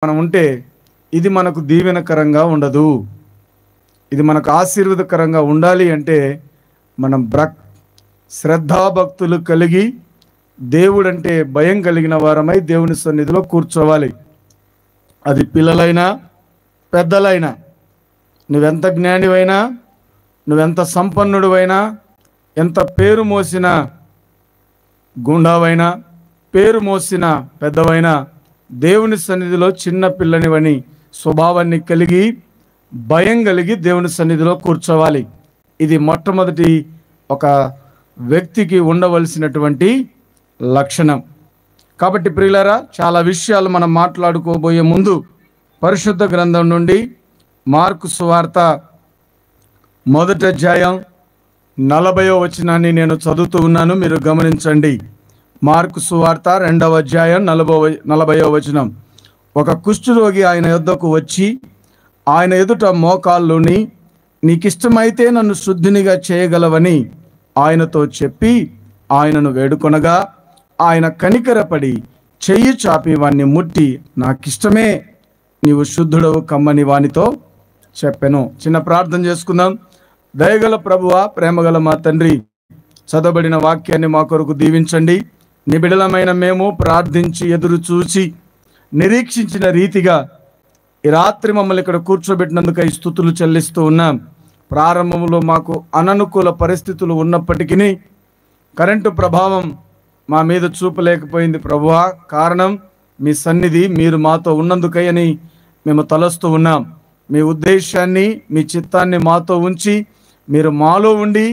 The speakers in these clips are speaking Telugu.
మనం ఉంటే ఇది మనకు దీవెనకరంగా ఉండదు. ఇది మనకు ఆశీర్వాదకరంగా ఉండాలి అంటే మనం శ్రద్ధాభక్తులు కలిగి దేవుడంటే భయం కలిగిన వారమై దేవుని సన్నిధిలో కూర్చోవాలి. అది పిల్లలైనా పెద్దలైనా, నువ్వెంత జ్ఞానివైనా, నువ్వెంత సంపన్నుడివైనా, ఎంత పేరు మోసిన గుండావైనా, పేరు మోసిన పెద్దవైనా, దేవుని సన్నిధిలో చిన్న పిల్లనివని స్వభావాన్ని కలిగి భయం కలిగి దేవుని సన్నిధిలో కూర్చోవాలి. ఇది మొట్టమొదటి ఒక వ్యక్తికి ఉండవలసినటువంటి లక్షణం. కాబట్టి ప్రియులారా, చాలా విషయాలు మనం మాట్లాడుకోబోయే ముందు పరిశుద్ధ గ్రంథం నుండి మార్కు సువార్త 1వ అధ్యాయం 40వ వచనాన్ని నేను చదువుతూ ఉన్నాను, మీరు గమనించండి. మార్కు సువార్త 2వ అధ్యాయం 40వ వచనం. ఒక కుష్ఠరోగి ఆయన యొద్దకు వచ్చి ఆయన ఎదుట మోకాళ్ళుని, నీకిష్టమైతే నన్ను శుద్ధినిగా చేయగలవని ఆయనతో చెప్పి ఆయనను వేడుకొనగా, ఆయన కనికరపడి చెయ్యి చాపి వాణ్ణి ముట్టి, నాకిష్టమే, నీవు శుద్ధుడవు కమ్మని వానితో చెప్పెను. చిన్న ప్రార్థన చేసుకుందాం. దయగల ప్రభువా, ప్రేమగల మా తండ్రి, చదవబడిన వాక్యాన్ని మా కొరకు దీవించండి. నిబిడలమైన మేము ప్రార్థించి ఎదురు చూసి నిరీక్షించిన రీతిగా ఈ రాత్రి మమ్మల్ని ఇక్కడ కూర్చోబెట్టినందుకు ఈ స్తుతులు చెల్లిస్తూ ఉన్నాం. ప్రారంభంలో మాకు అననుకూల పరిస్థితులు ఉన్నప్పటికీ కరెంటు ప్రభావం మా మీద చూపలేకపోయింది ప్రభువా. కారణం మీ సన్నిధి, మీరు మాతో ఉన్నందుకై అని మేము తలస్తూ ఉన్నాం. మీ ఉద్దేశాన్ని, మీ చిత్తాన్ని మాతో ఉంచి మీరు మాలో ఉండి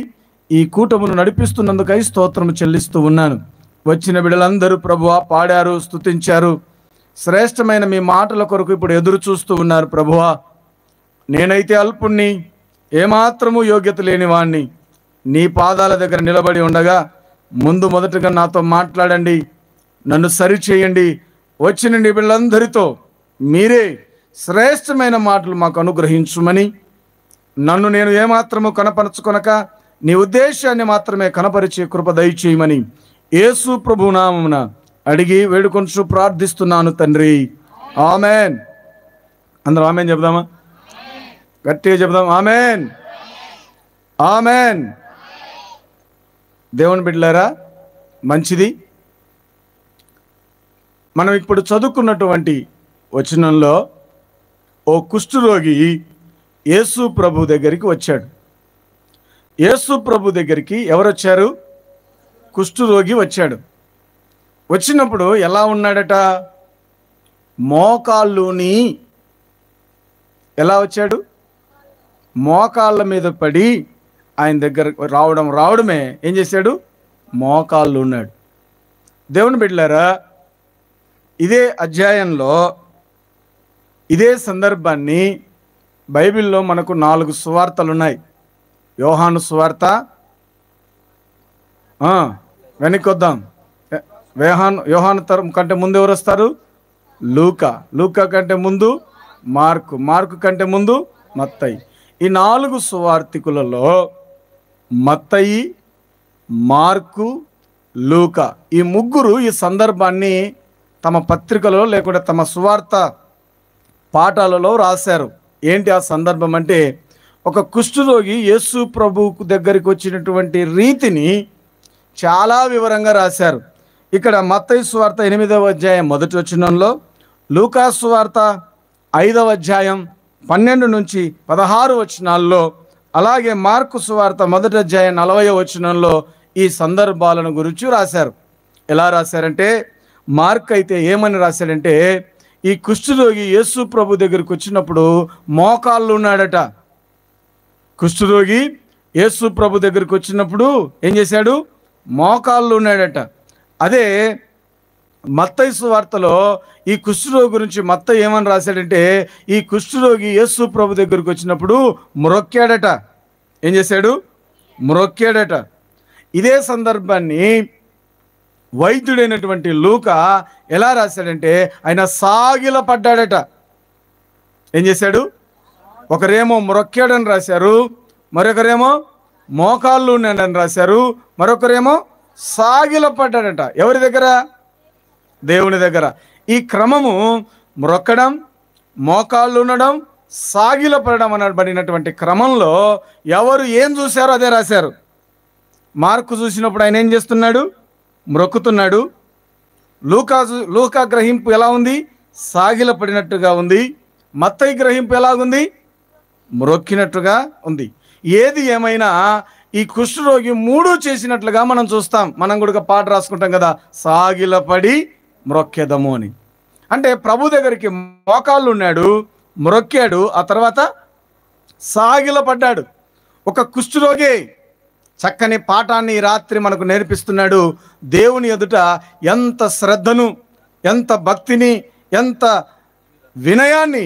ఈ కూటమును నడిపిస్తున్నందుకై స్తోత్రం చెల్లిస్తూ ఉన్నాను. వచ్చిన బిడ్డలందరూ ప్రభువా పాడారు, స్తుతించారు. శ్రేష్టమైన మీ మాటల కొరకు ఇప్పుడు ఎదురు చూస్తూ ఉన్నారు ప్రభువా. నేనైతే అల్పుణ్ణి, ఏమాత్రము యోగ్యత లేని వాణ్ణి, నీ పాదాల దగ్గర నిలబడి ఉండగా మొదటగా నాతో మాట్లాడండి, నన్ను సరిచేయండి. వచ్చిన నీ బిడ్డలందరితో మీరే శ్రేష్టమైన మాటలు మాకు అనుగ్రహించుమని, నన్ను నేను ఏమాత్రము కనపరచుకొనక నీ ఉద్దేశాన్ని మాత్రమే కనపరిచే కృప దయచేయమని యేసు ప్రభు నామమున అడిగి వేడుకొంచు ప్రార్థిస్తున్నాను తండ్రి, ఆమెన్. అందరూ ఆమెన్ చెప్దామా? గట్టిగా చెప్దాం, ఆమెన్, ఆమెన్. దేవుని బిడ్డలారా, మంచిది. మనం ఇప్పుడు చదువుకున్నటువంటి వచనంలో ఓ కుష్ఠరోగి యేసు ప్రభు దగ్గరికి వచ్చాడు. యేసు ప్రభు దగ్గరికి ఎవరు వచ్చారు? కుష్ఠరోగి వచ్చాడు. వచ్చినప్పుడు ఎలా ఉన్నాడట? మోకాళ్ళుని. ఎలా వచ్చాడు? మోకాళ్ళ మీద పడి ఆయన దగ్గర రావడమే ఏం చేశాడు? మోకాళ్ళు ఉన్నాడు. దేవుని బిడ్డలారా, ఇదే అధ్యాయంలో ఇదే సందర్భాన్ని బైబిల్లో మనకు 4 సువార్తలు ఉన్నాయి. యోహాను సువార్త, వెనక్కొద్దాం. యోహాను తరం కంటే ముందు ఎవరు వస్తారు? లూకా కంటే ముందు మార్కు కంటే ముందు మత్తయి. ఈ 4 సువార్తికులలో మత్తయి, మార్కు, లూకా ఈ ముగ్గురు ఈ సందర్భాన్ని తమ పత్రికలో లేకుంటే తమ సువార్త పాఠాలలో రాశారు. ఏంటి ఆ సందర్భం అంటే, ఒక కుష్ఠరోగి యేసు ప్రభువు దగ్గరికి వచ్చినటువంటి రీతిని చాలా వివరంగా రాశారు. ఇక్కడ మత్తయి సువార్త 8వ అధ్యాయం 1వ వచనంలో, లూకా సువార్త 5వ అధ్యాయం 12 నుంచి 16 వచనాల్లో, అలాగే మార్కు సువార్త 1వ అధ్యాయం 40వ వచనంలో ఈ సందర్భాలను గురించి రాశారు. ఎలా రాశారంటే, మార్క్ అయితే ఏమని రాశాడంటే, ఈ కుష్ఠరోగి యేసు ప్రభు దగ్గరికి వచ్చినప్పుడు మోకాళ్ళు ఉన్నాడట. కుష్ఠరోగి యేసు ప్రభు దగ్గరికి వచ్చినప్పుడు ఏం చేశాడు? మోకాళ్ళు ఉన్నాడట. అదే మత్తయి సువార్తలో ఈ కుష్ఠరోగి గురించి మత్తయి ఏమని రాశాడంటే, ఈ కుష్ఠరోగి యేసు ప్రభు దగ్గరికి వచ్చినప్పుడు మ్రొక్కాడట. ఏం చేశాడు? మ్రొక్కాడట. ఇదే సందర్భాన్ని వైద్యుడైనటువంటి లూకా ఎలా రాశాడంటే, ఆయన సాగిలపడ్డాడట. ఏం చేశాడు? ఒకరేమో మ్రొక్కాడని రాశారు, మరొకరేమో మోకాళ్ళు ఉన్నాడని రాశారు, మరొకరేమో సాగిలపడ్డాడట. ఎవరి దగ్గర? దేవుని దగ్గర. ఈ క్రమము మ్రొక్కడం, మోకాళ్ళు ఉండడం, సాగిలపడడం అనబడినటువంటి క్రమంలో ఎవరు ఏం చూశారో అదే రాశారు. మార్కు చూసినప్పుడు ఆయన ఏం చేస్తున్నాడు? మ్రొక్కుతున్నాడు. లూకా గ్రహింపు ఎలా ఉంది? సాగిలపడినట్టుగా ఉంది. మత్తయి గ్రహింపు ఎలాగుంది? మ్రొక్కినట్టుగా ఉంది. ఏది ఏమైనా ఈ కుష్ఠరోగి మూడు చేసినట్లుగా మనం చూస్తాం. మనం కూడా పాట రాసుకుంటాం కదా, సాగిలపడి మ్రొక్కెదము అని. అంటే ప్రభు దగ్గరికి మోకాళ్ళు ఉన్నాడు, మ్రొక్కాడు, ఆ తర్వాత సాగిలపడ్డాడు. ఒక కుష్ఠరోగి చక్కని పాఠాన్ని రాత్రి మనకు నేర్పిస్తున్నాడు. దేవుని ఎదుట ఎంత శ్రద్ధను, ఎంత భక్తిని, ఎంత వినయాన్ని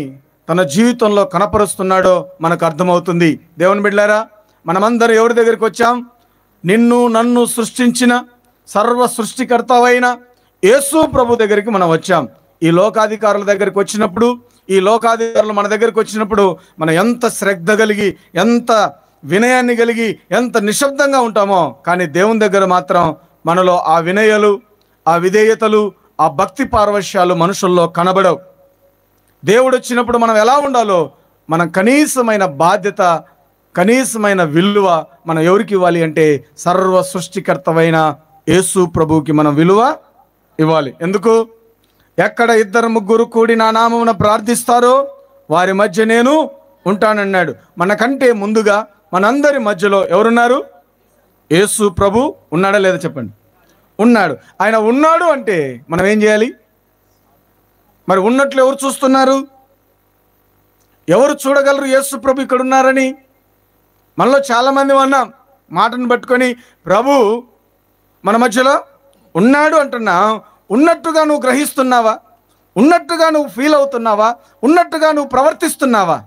తన జీవితంలో కనపరుస్తున్నాడో మనకు అర్థమవుతుంది. దేవుని బిడ్డలారా, మనమందరం ఎవరి దగ్గరికి వచ్చాం? నిన్ను నన్ను సృష్టించిన సర్వ సృష్టికర్తవైన యేసు ప్రభు దగ్గరికి మనం వచ్చాం. ఈ లోకాధికారుల దగ్గరికి వచ్చినప్పుడు, ఈ లోకాధికారులు మన దగ్గరికి వచ్చినప్పుడు మనం ఎంత శ్రద్ధ కలిగి, ఎంత వినయాన్ని కలిగి, ఎంత నిశ్శబ్దంగా ఉంటామో, కానీ దేవుని దగ్గర మాత్రం మనలో ఆ వినయాలు, ఆ విధేయతలు, ఆ భక్తి పారవశ్యాలు మనుషుల్లో కనబడవు. దేవుడు వచ్చినప్పుడు మనం ఎలా ఉండాలో, మనం కనీసమైన బాధ్యత, కనీసమైన విలువ మనం ఎవరికి ఇవ్వాలి అంటే సర్వ సృష్టికర్తవైన యేసు ప్రభువుకి మనం విలువ ఇవ్వాలి. ఎందుకు? ఎక్కడ ఇద్దరు ముగ్గురు కూడి నా నామమున ప్రార్థిస్తారో వారి మధ్య నేను ఉంటానన్నాడు. మనకంటే ముందుగా మనందరి మధ్యలో ఎవరున్నారు? యేసు ప్రభు ఉన్నాడా లేదా చెప్పండి? ఉన్నాడు. ఆయన ఉన్నాడు అంటే మనం ఏం చేయాలి? మరి ఉన్నట్లు ఎవరు చూస్తున్నారు? ఎవరు చూడగలరు యేసు ప్రభు ఇక్కడ ఉన్నారని? మనలో చాలామంది అన్నాం మాటను పట్టుకొని, ప్రభు మన మధ్యలో ఉన్నాడు అంటున్నాం. ఉన్నట్టుగా నువ్వు గ్రహిస్తున్నావా? ఉన్నట్టుగా నువ్వు ఫీల్ అవుతున్నావా? ఉన్నట్టుగా నువ్వు ప్రవర్తిస్తున్నావా?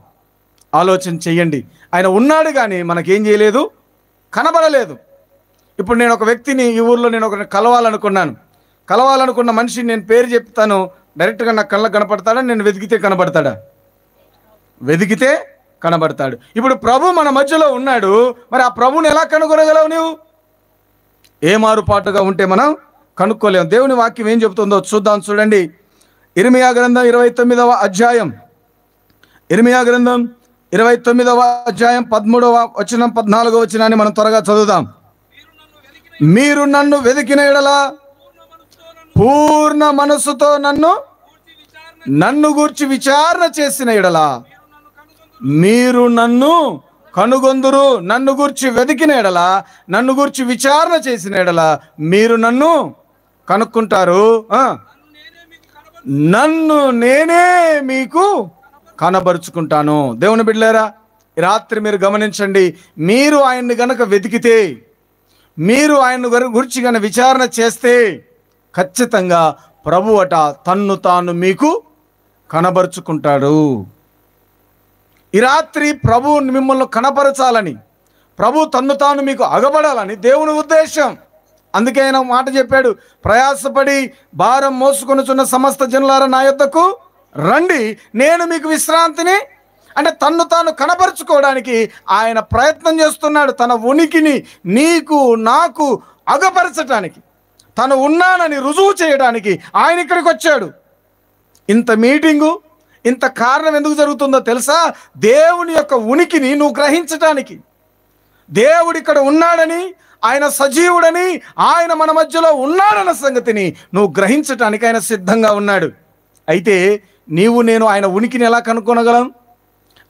ఆలోచన చెయ్యండి. ఆయన ఉన్నాడు కానీ మనకేం చేయలేదు, కనబడలేదు. ఇప్పుడు నేను ఒక వ్యక్తిని ఈ ఊర్లో నేను ఒకరిని కలవాలనుకున్న మనిషిని నేను పేరు చెప్తాను, డైరెక్ట్గా నా కళ్ళకు కనపడతాడా? నేను వెతికితే కనబడతాడా? వెతికితే కనబడతాడు. ఇప్పుడు ప్రభు మన మధ్యలో ఉన్నాడు, మరి ఆ ప్రభుని ఎలా కనుగొనగలవు నువ్వు? ఏ మారుపాటుగా ఉంటే మనం కనుక్కోలేము. దేవుని వాక్యం ఏం చెబుతుందో చూద్దాం. చూడండి, ఇర్మియా గ్రంథం 29వ అధ్యాయం, ఇర్మియా గ్రంథం 29వ అధ్యాయం 13వ వచనం 14వ వచనాన్ని మనం త్వరగా చదువుదాం. మీరు నన్ను వెతికిన ఎడల, పూర్ణ మనసుతో నన్ను గూర్చి విచారణ చేసిన ఎడల మీరు నన్ను కనుగొందురు. నన్ను గూర్చి వెతికిన ఎడల, నన్ను గూర్చి విచారణ చేసిన ఎడల మీరు నన్ను కనుక్కుంటారు. నన్ను నేనే మీకు కనబరుచుకుంటాను. దేవుని బిడ్డలారా, ఈ రాత్రి మీరు గమనించండి. మీరు ఆయన్ని గనక వెతికితే, మీరు ఆయన గురించి గనక విచారణ చేస్తే ఖచ్చితంగా ప్రభు అట తన్ను తాను మీకు కనబరుచుకుంటాడు. ఈ రాత్రి ప్రభు మిమ్మల్ని కనపరచాలని, ప్రభు తన్ను తాను మీకు అగబడాలని దేవుని ఉద్దేశం. అందుకే ఆయన మాట చెప్పాడు, ప్రయాసపడి భారం మోసుకొనుచున్న సమస్త జనులారా నా యొద్దకు రండి, నేను మీకు విశ్రాంతిని. అంటే తన్ను తాను కనపరుచుకోవడానికి ఆయన ప్రయత్నం చేస్తున్నాడు. తన ఉనికిని నీకు నాకు అగపరచటానికి, తను ఉన్నానని రుజువు చేయడానికి ఆయన ఇక్కడికి వచ్చాడు. ఇంత మీటింగు, ఇంత కారణం ఎందుకు జరుగుతుందో తెలుసా? దేవుని యొక్క ఉనికిని నువ్వు గ్రహించటానికి. దేవుడు ఇక్కడ ఉన్నాడని, ఆయన సజీవుడని, ఆయన మన మధ్యలో ఉన్నాడన్న సంగతిని నువ్వు గ్రహించటానికి ఆయన సిద్ధంగా ఉన్నాడు. అయితే నీవు నేను ఆయన ఉనికిని ఎలా కనుక్కొనగలం?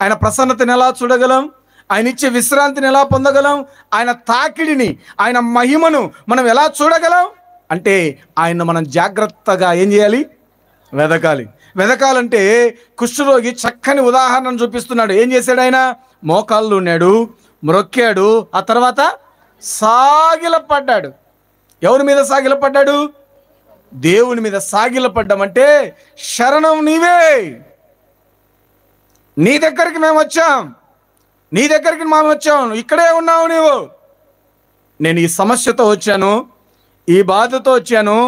ఆయన ప్రసన్నతని ఎలా చూడగలం? ఆయన ఇచ్చే విశ్రాంతిని ఎలా పొందగలం? ఆయన తాకిడిని, ఆయన మహిమను మనం ఎలా చూడగలం? అంటే ఆయన్ను మనం జాగ్రత్తగా ఏం చేయాలి? వెదకాలంటే కుష్ఠరోగి చక్కని ఉదాహరణను చూపిస్తున్నాడు. ఏం చేశాడు ఆయన? మోకాళ్ళు ఉన్నాడు, మ్రొక్కాడు, ఆ తర్వాత సాగిలపడ్డాడు. ఎవరి మీద సాగిలపడ్డాడు? దేవుని మీద సాగిలపడ్డామంటే శరణం నీవే, నీ దగ్గరికి మేము వచ్చాం, ఇక్కడే ఉన్నావు నీవు. నేను ఈ సమస్యతో వచ్చాను, ఈ బాధతో వచ్చాను,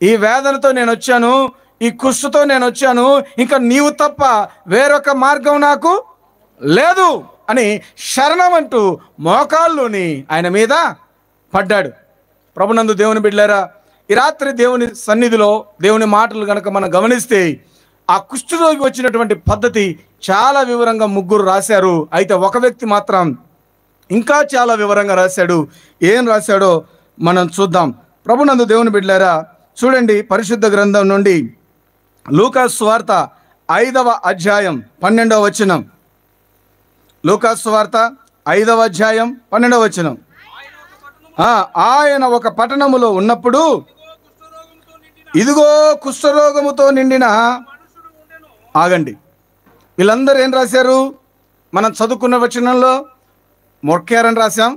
ఈ వేదనతో నేను వచ్చాను, ఈ కుష్ఠతో నేను వచ్చాను, ఇంకా నీవు తప్ప వేరొక మార్గం నాకు లేదు అని శరణం అంటూ మోకాళ్ళుని ఆయన మీద పడ్డాడు. ప్రభునందు దేవుని బిడ్డలారా, ఈ రాత్రి దేవుని సన్నిధిలో దేవుని మాటలు కనుక మనం గమనిస్తే ఆ కుష్ఠరోగి వచ్చినటువంటి పద్ధతి చాలా వివరంగా ముగ్గురు రాశారు. అయితే ఒక వ్యక్తి మాత్రం ఇంకా చాలా వివరంగా రాశాడు. ఏం రాశాడో మనం చూద్దాం. ప్రభునందు దేవుని బిడ్డలారా, చూడండి పరిశుద్ధ గ్రంథం నుండి లూకా సువార్త 5వ అధ్యాయం 12వ వచనం. లూకా సువార్త 5వ అధ్యాయం 12వ వచనం. ఆయన ఒక పట్టణములో ఉన్నప్పుడు ఇదిగో కుష్ఠరోగముతో నిండిన, ఆగండి, వీళ్ళందరూ ఏం రాశారు? మనం చదువుకున్న వచనంలో మొక్కారని రాశాం,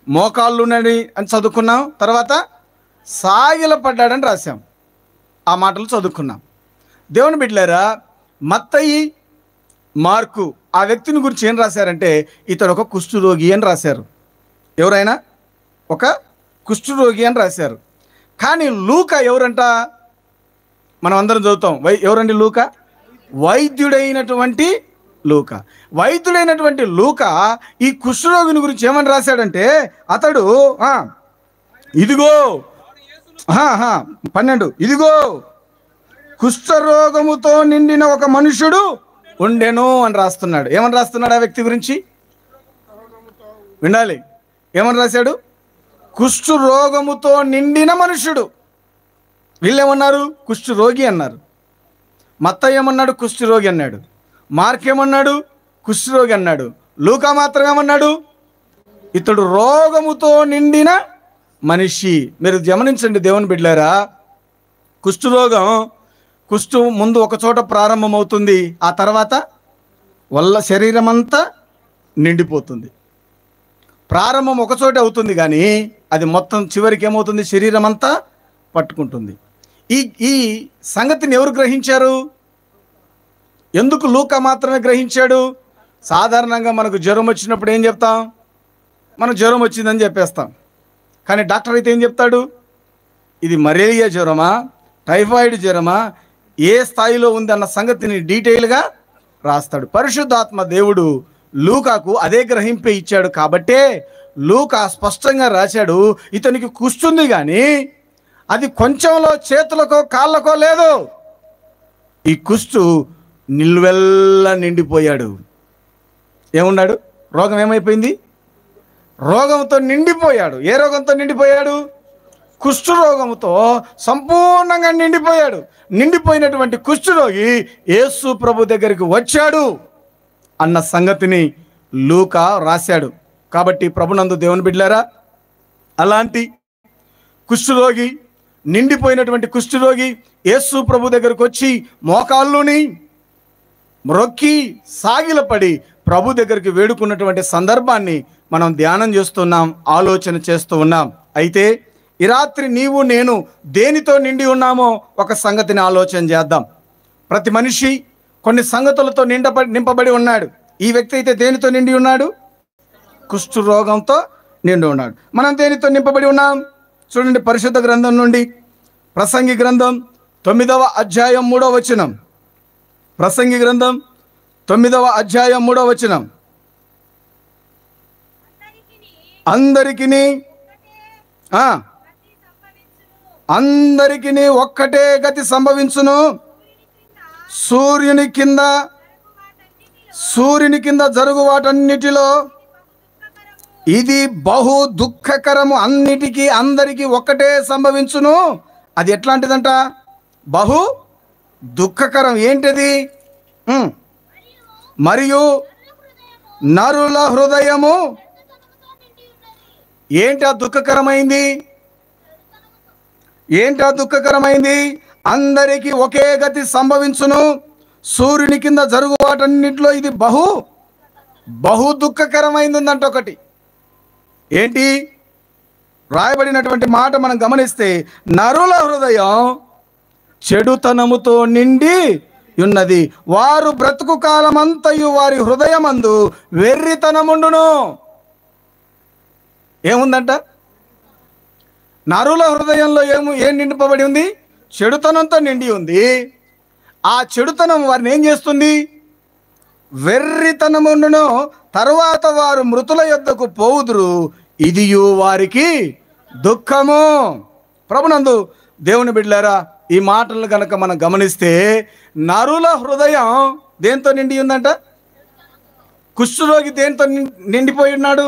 మోకాళ్ళున్నది అని చదువుకున్నాం, తర్వాత సాగిలపడ్డాడని రాశాం. ఆ మాటలు చదువుకున్నాం. దేవుని బిడ్డలారా, మత్తయి, మార్కు ఆ వ్యక్తిని గురించి ఏం రాశారంటే ఇతడు ఒక కుష్ఠరోగి అని రాశారు. ఎవరైనా ఒక కుష్ఠరోగి అని రాశారు. కానీ లూకా ఎవరంట? మనం అందరం చదువుతాం. ఎవరండి లూకా? వైద్యుడైనటువంటి లూకా. వైద్యుడైనటువంటి లూకా ఈ కుష్ఠరోగిని గురించి ఏమని రాశాడంటే అతడు ఇదిగో 12 ఇదిగో కుష్ఠరోగముతో నిండిన ఒక మనుషుడు ఉండెను అని రాస్తున్నాడు. ఏమని రాస్తున్నాడు ఆ వ్యక్తి గురించి? వినాలి. ఏమని రాశాడు? కుష్ఠరోగముతో నిండిన మనుషుడు. వీళ్ళేమన్నారు? కుష్ఠరోగి అన్నారు. మత్తయి ఏమన్నాడు? కుష్ఠరోగి అన్నాడు. మార్క్ ఏమన్నాడు? కుష్ఠరోగి అన్నాడు. లూకా మాత్రం ఏమన్నాడు? ఇతడు రోగముతో నిండిన మనిషి. మీరు గమనించండి దేవుని బిడ్డలారా, కుష్ఠరోగం ముందు ఒక చోట ప్రారంభమవుతుంది, ఆ తర్వాత శరీరం అంతా నిండిపోతుంది. ప్రారంభం ఒక చోట అవుతుంది కానీ అది మొత్తం చివరికి ఏమవుతుంది? శరీరం అంతా పట్టుకుంటుంది. ఈ సంగతిని ఎవరు గ్రహించారు? ఎందుకు లూకా మాత్రమే గ్రహించాడు? సాధారణంగా మనకు జ్వరం వచ్చినప్పుడు ఏం చెప్తాం? మనం జ్వరం వచ్చిందని చెప్పేస్తాం. కానీ డాక్టర్ అయితే ఏం చెప్తాడు? ఇది మలేరియా జ్వరమా, టైఫాయిడ్ జ్వరమా, ఏ స్థాయిలో ఉంది అన్న సంగతిని డీటెయిల్గా రాస్తాడు. పరిశుద్ధాత్మ దేవుడు లూకాకు అదే గ్రహింపే ఇచ్చాడు. కాబట్టే లూకా స్పష్టంగా రాశాడు, ఇతనికి కుష్ఠుంది కానీ అది కొంచెంలో చేతులకో కాళ్ళకో లేదు. ఈ కుష్ఠు నిల్వెల్లా నిండిపోయాడు. ఏమున్నాడు? రోగం ఏమైపోయింది? రోగంతో నిండిపోయాడు. ఏ రోగంతో నిండిపోయాడు? కుష్ఠరోగంతో సంపూర్ణంగా నిండిపోయాడు. నిండిపోయినటువంటి కుష్ఠరోగి యేసు ప్రభు దగ్గరికి వచ్చాడు అన్న సంగతిని లూకా రాశాడు. కాబట్టి ప్రభునందు దేవుని బిడ్డలారా, అలాంటి కుష్ఠరోగి, నిండిపోయినటువంటి కుష్ఠరోగి యేసు ప్రభు దగ్గరికి వచ్చి మోకాళ్ళుని మ్రొక్కి సాగిలపడి ప్రభు దగ్గరికి వేడుకున్నటువంటి సందర్భాన్ని మనం ధ్యానం చేస్తున్నాం, ఆలోచన చేస్తూ ఉన్నాం. అయితే ఈ రాత్రి నీవు నేను దేనితో నిండి ఉన్నామో ఒక సంగతిని ఆలోచన చేద్దాం. ప్రతి మనిషి కొన్ని సంగతులతో నింపబడి ఉన్నాడు. ఈ వ్యక్తి అయితే దేనితో నిండి ఉన్నాడు? కుష్ఠరోగంతో నిండి ఉన్నాడు. మనం దేనితో నింపబడి ఉన్నాం? చూడండి పరిశుద్ధ గ్రంథం నుండి ప్రసంగి గ్రంథం 9వ అధ్యాయం 3వ వచనం. ప్రసంగి గ్రంథం 9వ అధ్యాయం 3వ వచనం. అందరికిని ఒక్కటే గతి సంభవించును. సూర్యుని కింద జరుగు వాటన్నిటిలో ఇది బహు దుఃఖకరము. అందరికీ ఒక్కటే సంభవించును. అది ఎట్లాంటిదంట? బహు దుఃఖకరం. ఏంటిది? మరియు నరుల హృదయము. ఏంటి ఆ దుఃఖకరమైంది? అందరికీ ఒకే గతి సంభవించును. సూర్యుని కింద జరుగు వాటన్నిటిలో ఇది బహు దుఃఖకరమైందంట. ఒకటి ఏంటి రాయబడినటువంటి మాట మనం గమనిస్తే, నరుల హృదయం చెడుతనముతో నిండి ఉన్నది, వారు బ్రతుకు కాలమంతయు వారి హృదయమందు వెర్రితనముండును. ఏముందంట? నరుల హృదయంలో ఏం నిండిపబడి ఉంది? చెడుతనంతో నిండి ఉంది. ఆ చెడుతనం వారిని ఏం చేస్తుంది? వెర్రితనముండును. తరువాత వారు మృతుల యొద్దకు పోవుదురు, ఇదియు వారికి దుఃఖము. ప్రభునందు దేవుని బిడ్డలారా, ఈ మాటలను కనుక మనం గమనిస్తే, నరుల హృదయం దేంతో నిండి ఉందంట? కుష్ఠరోగి దేంతో నిండిపోయి ఉన్నాడు?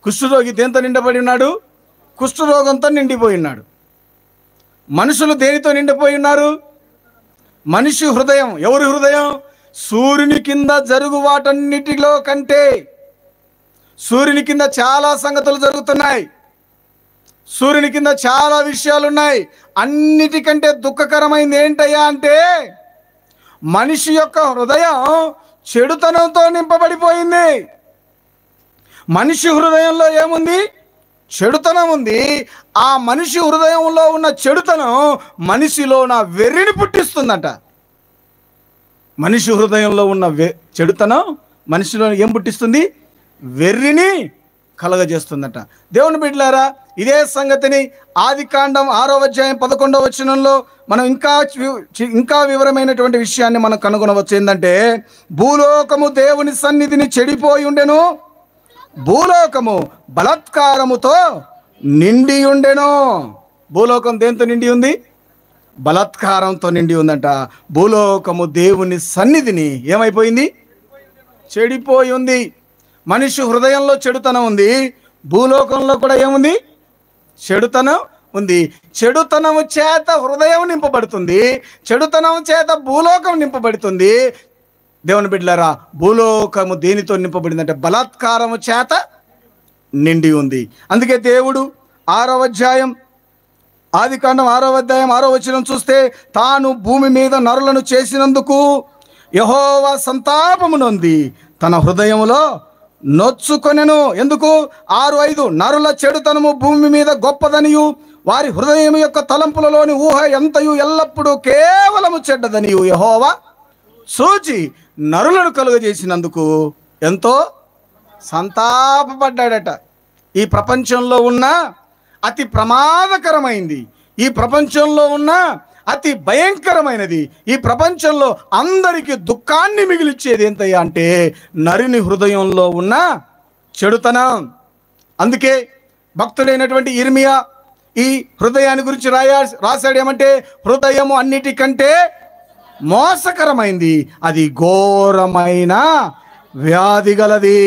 కుష్ఠరోగి దేంతో నిండబడి ఉన్నాడు? కుష్ఠరోగంతో నిండిపోయి ఉన్నాడు. మనుషులు దేనితో నిండిపోయి ఉన్నారు? మనిషి హృదయం. ఎవరి హృదయం? సూర్యుని కింద జరుగు వాటన్నిటిలో కంటే, సూర్యుని కింద చాలా సంగతులు జరుగుతున్నాయి, సూర్యుని కింద చాలా విషయాలు ఉన్నాయి. అన్నిటికంటే దుఃఖకరమైంది ఏంటయ్యా అంటే, మనిషి యొక్క హృదయం చెడుతనంతో నింపబడిపోయింది. మనిషి హృదయంలో ఏముంది? చెడుతనం ఉంది. ఆ మనిషి హృదయంలో ఉన్న చెడుతనం మనిషిలో నా వెర్రిని పుట్టిస్తుందంట. మనిషి హృదయంలో ఉన్న చెడుతనం మనిషిలో ఏం పుట్టిస్తుంది? వెర్రిని కలగజేస్తుందట. దేవుని బిడ్డలారా, ఇదే సంగతిని ఆదికాండం 6వ అధ్యాయం 11వ వచనంలో మనం ఇంకా వివరమైనటువంటి విషయాన్ని మనం కనుగొనవచ్చు. ఏంటంటే, భూలోకము దేవుని సన్నిధిని చెడిపోయి ఉండెను, భూలోకము బలాత్కారముతో నిండి ఉండెను. భూలోకం దేంతో నిండి ఉంది? బలాత్కారంతో నిండి ఉందంట. భూలోకము దేవుని సన్నిధిని ఏమైపోయింది? చెడిపోయి ఉంది. మనిషి హృదయంలో చెడుతనం ఉంది, భూలోకంలో కూడా ఏముంది? చెడుతనం ఉంది. చెడుతనము చేత హృదయం నింపబడుతుంది, చెడుతనం చేత భూలోకం నింపబడుతుంది. దేవుని బిడ్డలారా, భూలోకము దేనితో నింపబడిందంటే బలాత్కారము చేత నిండి ఉంది. అందుకే దేవుడు 6వ అధ్యాయం, ఆదికాండం 6వ అధ్యాయం 6వ వచనం చూస్తే, తాను భూమి మీద నరులను చేసినందుకు యెహోవా సంతాపము నొంది తన హృదయములో నొచ్చుకొనెను. ఎందుకు? 6:5 నరుల చెడుతనము భూమి మీద గొప్పదనియు, వారి హృదయం యొక్క తలంపులలోని ఊహ ఎంతయు ఎల్లప్పుడూ కేవలము చెడ్డదనియు యెహోవా చూచి నరులను కలుగజేసినందుకు ఎంతో సంతాపపడ్డాడట. ఈ ప్రపంచంలో ఉన్న అతి ప్రమాదకరమైంది, ఈ ప్రపంచంలో ఉన్న అతి భయంకరమైనది, ఈ ప్రపంచంలో అందరికీ దుఃఖాన్ని మిగిలిచ్చేది ఏంటయ్యా అంటే నరుని హృదయంలో ఉన్న చెడుతనం. అందుకే భక్తుడైనటువంటి ఇర్మియా ఈ హృదయాన్ని గురించి రాశాడు. ఏమంటే, హృదయము అన్నిటికంటే మోసకరమైంది, అది ఘోరమైన వ్యాధి గలది.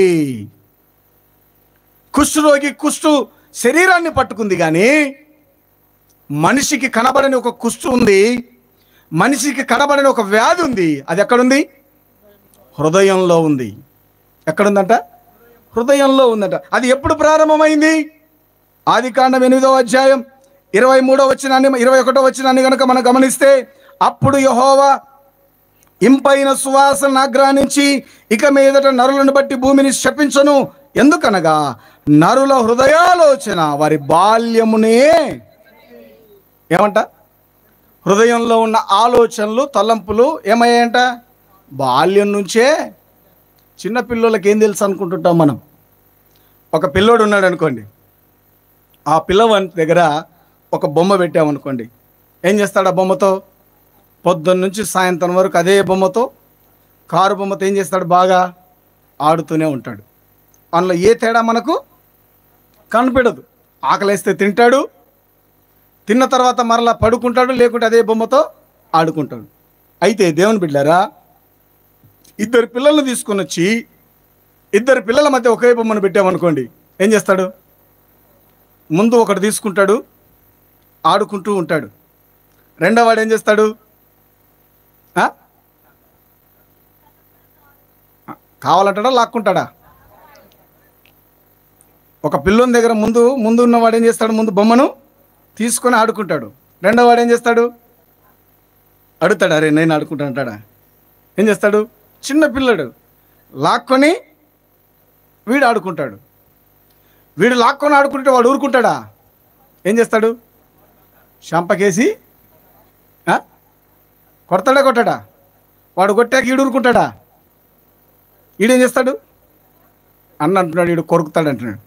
కుష్ఠరోగి కుష్ఠు శరీరాన్ని పట్టుకుంది, కానీ మనిషికి కనబడని ఒక కుష్ఠు ఉంది, మనిషికి కనబడని ఒక వ్యాధి ఉంది. అది ఎక్కడుంది? హృదయంలో ఉంది. ఎక్కడుందంట? హృదయంలో ఉందంట. అది ఎప్పుడు ప్రారంభమైంది? ఆదికాండం 8వ అధ్యాయం 23వ వచనాన్ని 21వ వచనాన్ని కనుక మనం గమనిస్తే, అప్పుడు యెహోవా ఇంపైన సువాసన ఆగ్రహించి, ఇక మీదట నరులను బట్టి భూమిని శపించను. ఎందుకనగా నరుల హృదయాలోచన వారి బాల్యమునే. ఏమంట? హృదయంలో ఉన్న ఆలోచనలు, తలంపులు ఏమయ్యాయంట? బాల్యం నుంచే. చిన్న పిల్లలకి ఏం తెలుసు అనుకుంటుంటాం మనం. ఒక పిల్లోడు ఉన్నాడు అనుకోండి, ఆ పిల్లవాని దగ్గర ఒక బొమ్మ పెట్టామనుకోండి, ఏం చేస్తాడు ఆ బొమ్మతో? పొద్దున్న నుంచి సాయంత్రం వరకు అదే బొమ్మతో, కారు బొమ్మతో ఏం చేస్తాడు? బాగా ఆడుతూనే ఉంటాడు. అందులో ఏ తేడా మనకు కనిపెడదు. ఆకలేస్తే తింటాడు, తిన్న తర్వాత మరలా పడుకుంటాడు, లేకుంటే అదే బొమ్మతో ఆడుకుంటాడు. అయితే దేవుని బిడ్డలారా, ఇద్దరు పిల్లల్ని తీసుకొని వచ్చి ఇద్దరు పిల్లల మధ్య ఒకే బొమ్మను పెట్టామనుకోండి, ఏం చేస్తాడు? ముందు ఒకటి తీసుకుంటాడు, ఆడుకుంటూ ఉంటాడు. రెండో వాడు ఏం చేస్తాడు? కావాలంటాడా, లాక్కుంటాడా? ఒక పిల్లోని దగ్గర ముందు ఉన్నవాడు ఏం చేస్తాడు? ముందు బొమ్మను తీసుకొని ఆడుకుంటాడు. రెండో వాడు ఏం చేస్తాడు? అడుగుతాడు, అరే నేను ఆడుకుంటా అంటాడా? ఏం చేస్తాడు? చిన్న పిల్లడు లాక్కొని వీడు ఆడుకుంటాడు. వీడు లాక్కొని ఆడుకుంటే వాడు ఊరుకుంటాడా? ఏం చేస్తాడు? షంపకేసి కొడతాడా కొట్టాడా? వాడు కొట్టాక ఈడు ఊరుకుంటాడా? ఈడేం చేస్తాడు? అన్న అంటున్నాడు, ఈడు కొరుకుతాడు అంటున్నాడు.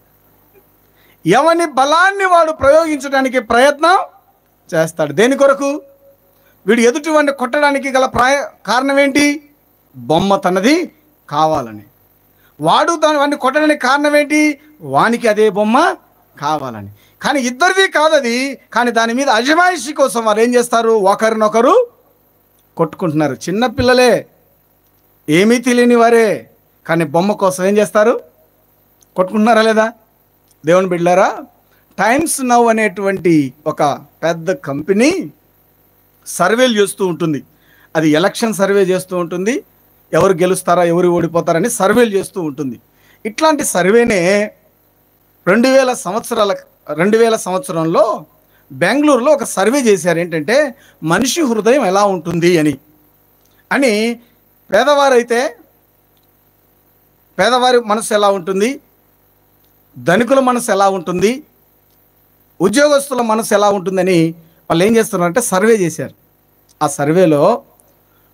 ఎవని బలాన్ని వాడు ప్రయోగించడానికి ప్రయత్నం చేస్తాడు. దేని కొరకు? వీడు ఎదుటి వాడిని కొట్టడానికి గల కారణం ఏంటి? బొమ్మ తనది కావాలని. వాడు వాడిని కొట్టడానికి కారణం ఏంటి? వానికి అదే బొమ్మ కావాలని. కానీ ఇద్దరిది కాదది. కానీ దాని మీద అజమాయిషి కోసం వారు ఏం చేస్తారు, ఒకరినొకరు కొట్టుకుంటున్నారు. చిన్న పిల్లలే, ఏమీ తెలియని వారే, కానీ బొమ్మ కోసం ఏం చేస్తారు, కొట్టుకుంటున్నారా లేదా? దేవుని బిడ్డలారా, టైమ్స్ నౌ అనేటువంటి ఒక పెద్ద కంపెనీ సర్వేలు చేస్తూ ఉంటుంది. అది ఎలక్షన్ సర్వే చేస్తూ ఉంటుంది, ఎవరు గెలుస్తారా ఎవరు ఓడిపోతారని సర్వేలు చేస్తూ ఉంటుంది. ఇట్లాంటి సర్వేనే 2000 సంవత్సరంలో బెంగళూరులో ఒక సర్వే చేశారు. ఏంటంటే మనిషి హృదయం ఎలా ఉంటుంది అని పేదవారి మనసు ఎలా ఉంటుంది, ధనికుల మనసు ఎలా ఉంటుంది, ఉద్యోగస్తుల మనసు ఎలా ఉంటుందని వాళ్ళు ఏం చేస్తున్నారంటే సర్వే చేశారు. ఆ సర్వేలో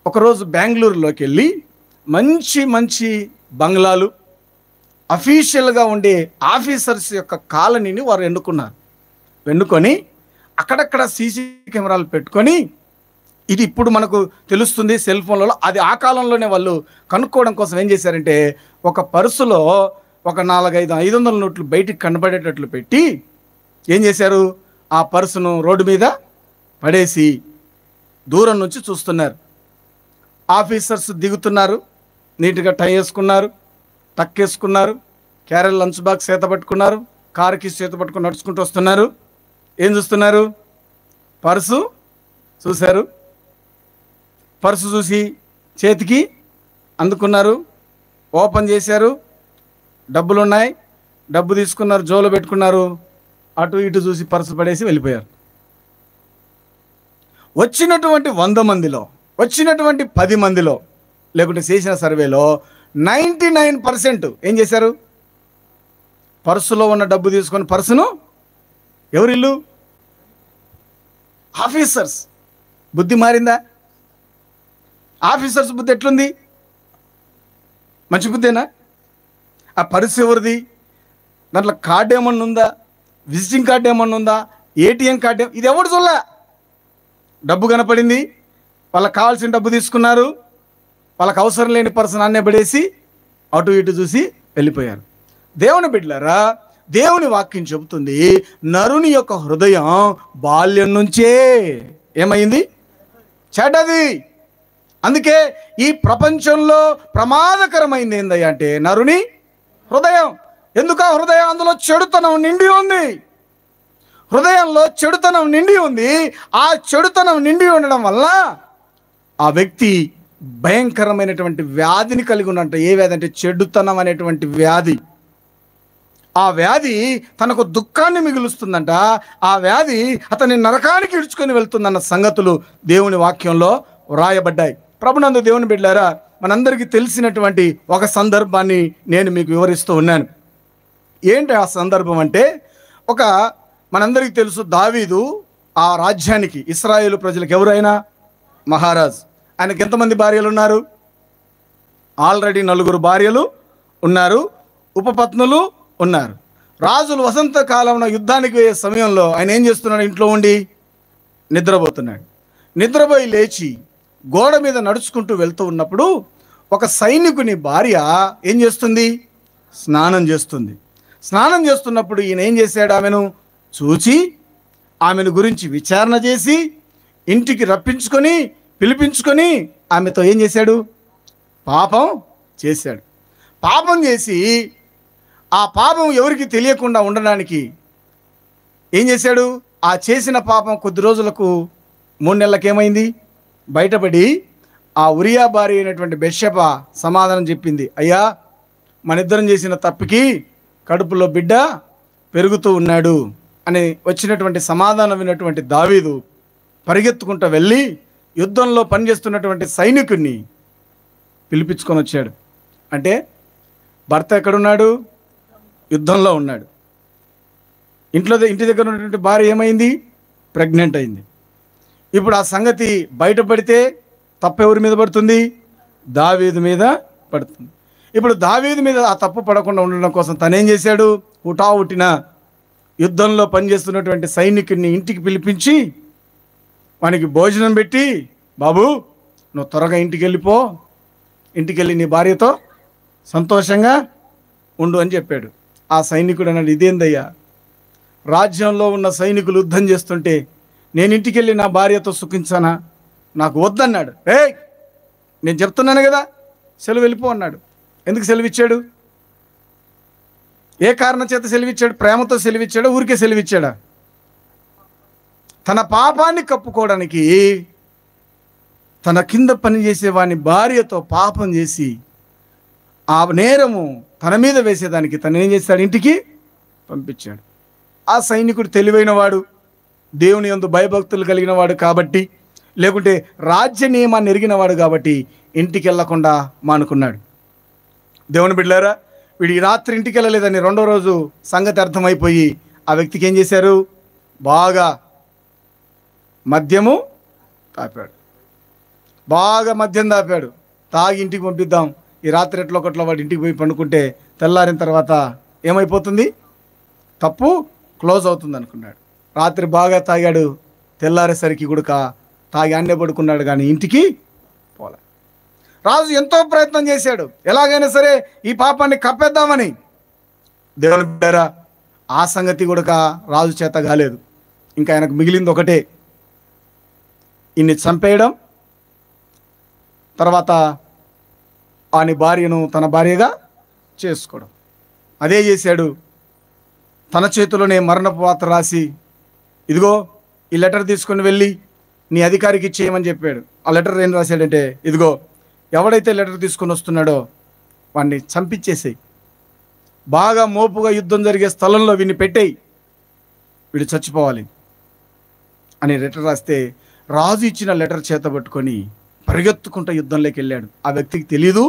ఒకరోజు బెంగళూరులోకి వెళ్ళి మంచి మంచి బంగ్లాలు, అఫీషియల్గా ఉండే ఆఫీసర్స్ యొక్క కాలనీని వారు ఎన్నుకొని అక్కడక్కడ సీసీ కెమెరాలు పెట్టుకొని, ఇది ఇప్పుడు మనకు తెలుస్తుంది సెల్ ఫోన్లలో, అది ఆ కాలంలోనే వాళ్ళు కనుక్కోవడం కోసం ఏం చేశారంటే ఒక పర్సులో ఒక 4-500 నోట్లు బయటికి కనబడేటట్లు పెట్టి ఏం చేశారు, ఆ పర్సును రోడ్డు మీద పడేసి దూరం నుంచి చూస్తున్నారు. ఆఫీసర్స్ దిగుతున్నారు, నీట్గా టై వేసుకున్నారు, టక్ వేసుకున్నారు, క్యారెల్ లంచ్ బాక్స్ చేత పట్టుకున్నారు, కారుకి చేత పట్టుకుని నడుచుకుంటూ వస్తున్నారు. ఏం చూస్తున్నారు, పర్సు చూశారు, పర్సు చూసి చేతికి అందుకున్నారు, ఓపెన్ చేశారు, డబ్బులున్నాయి, డబ్బు తీసుకున్నారు, జోలో పెట్టుకున్నారు, అటు ఇటు చూసి పర్సు పడేసి వెళ్ళిపోయారు. వచ్చినటువంటి 100 మందిలో, వచ్చినటువంటి 10 మందిలో, లేకుంటే చేసిన సర్వేలో 99% ఏం చేశారు, పర్సులో ఉన్న డబ్బు తీసుకొని పర్సును ఎవరిల్లు, ఆఫీసర్స్. బుద్ధి మారిందా? ఆఫీసర్స్ బుద్ధి ఎట్లుంది? మంచి బుద్ధేనా? ఆ పర్సు ఎవరిది, దాంట్లో కార్డు ఏమన్నా ఉందా, విజిటింగ్ కార్డు ఏమన్నా ఉందా, ఏటీఎం కార్డు, ఇది ఎవరు చూడలే. డబ్బు కనపడింది, వాళ్ళకి కావాల్సిన డబ్బు తీసుకున్నారు, వాళ్ళకి అవసరం లేని పర్సన్ అన్నే పడేసి అటు ఇటు చూసి వెళ్ళిపోయారు. దేవుని బిడ్డలారా, దేవుని వాక్యం చెబుతుంది, నరుని యొక్క హృదయం బాల్యం నుంచే ఏమైంది, చెడ్డది. అందుకే ఈ ప్రపంచంలో ప్రమాదకరమైంది ఏందయ్యా అంటే నరుని హృదయం. ఎందుకు? హృదయం అందులో చెడుతనం నిండి ఉంది, హృదయంలో చెడుతనం నిండి ఉంది. ఆ చెడుతనం నిండి ఉండడం వల్ల ఆ వ్యక్తి భయంకరమైనటువంటి వ్యాధిని కలిగి ఉన్నట్టు. ఏ వ్యాధి అంటే చెడుతనం అనేటువంటి వ్యాధి. ఆ వ్యాధి తనకు దుఃఖాన్ని మిగులుస్తుందంట. ఆ వ్యాధి అతని నరకానికి ఇడ్చుకొని వెళ్తుందన్న సంగతులు దేవుని వాక్యంలో వ్రాయబడ్డాయి. ప్రభునందు దేవుని బిడ్డలారా, మనందరికీ తెలిసినటువంటి ఒక సందర్భాన్ని నేను మీకు వివరిస్తూ ఉన్నాను. ఏంటి ఆ సందర్భం అంటే, మనందరికీ తెలుసు, దావీదు ఆ రాజ్యానికి, ఇశ్రాయేలు ప్రజలకు ఎవరైనా మహారాజు. ఆయనకి ఎంతమంది భార్యలు ఉన్నారు? ఆల్రెడీ 4 భార్యలు ఉన్నారు, ఉపపత్నులు ఉన్నారు. రాజులు వసంతకాలంలో యుద్ధానికి పోయే సమయంలో ఆయన ఏం చేస్తున్నాడు? ఇంట్లో ఉండి నిద్రపోతున్నాడు. నిద్రపోయి లేచి గోడ మీద నడుచుకుంటూ వెళ్తూ ఉన్నప్పుడు ఒక సైనికుని భార్య ఏం చేస్తుంది? స్నానం చేస్తుంది. స్నానం చేస్తున్నప్పుడు ఈయన ఏం చేశాడు? ఆమెను చూచి ఆమెను గురించి విచారణ చేసి ఇంటికి పిలిపించుకొని ఆమెతో ఏం చేశాడు? పాపం చేశాడు. పాపం చేసి ఆ పాపం ఎవరికి తెలియకుండా ఉండడానికి ఏం చేశాడు? ఆ చేసిన పాపం కొద్ది రోజులకు 3 నెలలకు ఏమైంది? బయటపడి ఆ ఉరియా భార్య అయినటువంటి బెత్షెబ సమాధానం చెప్పింది, అయ్యా మనిద్దరం చేసిన తప్పుకి కడుపులో బిడ్డ పెరుగుతూ ఉన్నాడు అని వచ్చినటువంటి సమాధానం విన్నటువంటి దావీదు పరిగెత్తుకుంటూ వెళ్ళి యుద్ధంలో పనిచేస్తున్నటువంటి సైనికుడిని పిలిపించుకొని వచ్చాడు. అంటే భర్త ఎక్కడున్నాడు? యుద్ధంలో ఉన్నాడు. ఇంటి దగ్గర ఉన్నటువంటి భార్య ఏమైంది? ప్రెగ్నెంట్ అయింది. ఇప్పుడు ఆ సంగతి బయటపడితే తప్పు ఎవరి మీద పడుతుంది? దావీదు మీద పడుతుంది. ఇప్పుడు దావీదు మీద ఆ తప్పు పడకుండా ఉండడం కోసం తనేం చేశాడు? హుటాహుటిన యుద్ధంలో పనిచేస్తున్నటువంటి సైనికుడిని ఇంటికి పిలిపించి వానికి భోజనం పెట్టి, బాబు నువ్వు త్వరగా ఇంటికి వెళ్ళిపో, ఇంటికి వెళ్ళి నీ భార్యతో సంతోషంగా ఉండు అని చెప్పాడు. ఆ సైనికుడు అన్నాడు, ఇదేందయ్యా, రాజ్యంలో ఉన్న సైనికులు యుద్ధం చేస్తుంటే నేను ఇంటికి వెళ్ళి నా భార్యతో సుఖించానా? నాకు వద్దన్నాడు. నేను చెప్తున్నాను కదా, సెలవు వెళ్ళిపో అన్నాడు. ఎందుకు సెలవిచ్చాడు? ఏ కారణం చేత సెలవిచ్చాడు? ప్రేమతో సెలవిచ్చాడా? ఊరికే సెలవిచ్చాడా? తన పాపాన్ని కప్పుకోవడానికి తన కింద పనిచేసే వాని భార్యతో పాపం చేసి ఆ నేరము తన మీద వేసేదానికి తను ఏం చేశాడు? ఇంటికి పంపించాడు. ఆ సైనికుడు తెలివైన వాడు, దేవుని యందు భయభక్తులు కలిగిన వాడు కాబట్టి, లేకుంటే రాజ్య నియమాన్ని ఎరిగినవాడు కాబట్టి ఇంటికి వెళ్ళకుండా మానుకున్నాడు. దేవుని బిడ్డలారా, వీడి రాత్రి ఇంటికి వెళ్ళలేదని రెండో రోజు సంగతి అర్థమైపోయి ఆ వ్యక్తికి ఏం చేశారు? బాగా మద్యము తాపాడు. బాగా మద్యం తాపాడు. తాగి ఇంటికి పంపిద్దాం, ఈ రాత్రి ఎట్లా ఒకట్లో వాడు ఇంటికి పోయి పండుకుంటే తెల్లారిన తర్వాత ఏమైపోతుంది? తప్పు క్లోజ్ అవుతుంది అనుకున్నాడు. రాత్రి బాగా తాగాడు. తెల్లారేసరికి కూడా తాగి అన్నే పడుకున్నాడు, కానీ ఇంటికి పోలే. రాజు ఎంతో ప్రయత్నం చేశాడు, ఎలాగైనా సరే ఈ పాపాన్ని కప్పేద్దామని. దేవుని బిడ్డలారా, ఆ సంగతి కూడా రాజు చేత కాలేదు. ఇంకా ఆయనకు మిగిలింది ఒకటే, ఇన్ని చంపేయడం, తర్వాత ఆని భార్యను తన భార్యగా చేసుకోవడం. అదే చేశాడు. తన చేతిలోనే మరణపు వార్త రాసి, ఇదిగో ఈ లెటర్ తీసుకొని వెళ్ళి నీ అధికారికి ఇచ్చేయమని చెప్పాడు. ఆ లెటర్ ఏం రాశాడంటే, ఇదిగో ఎవడైతే లెటర్ తీసుకొని వస్తున్నాడో వాడిని చంపించేసేయి, బాగా మోపుగా యుద్ధం జరిగే స్థలంలో వీడిని పెట్టేయి, వీడు చచ్చిపోవాలి అని లెటర్ రాస్తే, రాజు ఇచ్చిన లెటర్ చేత పట్టుకొని పరిగెత్తుకుంటూ యుద్ధంలోకి వెళ్ళాడు. ఆ వ్యక్తికి తెలీదు.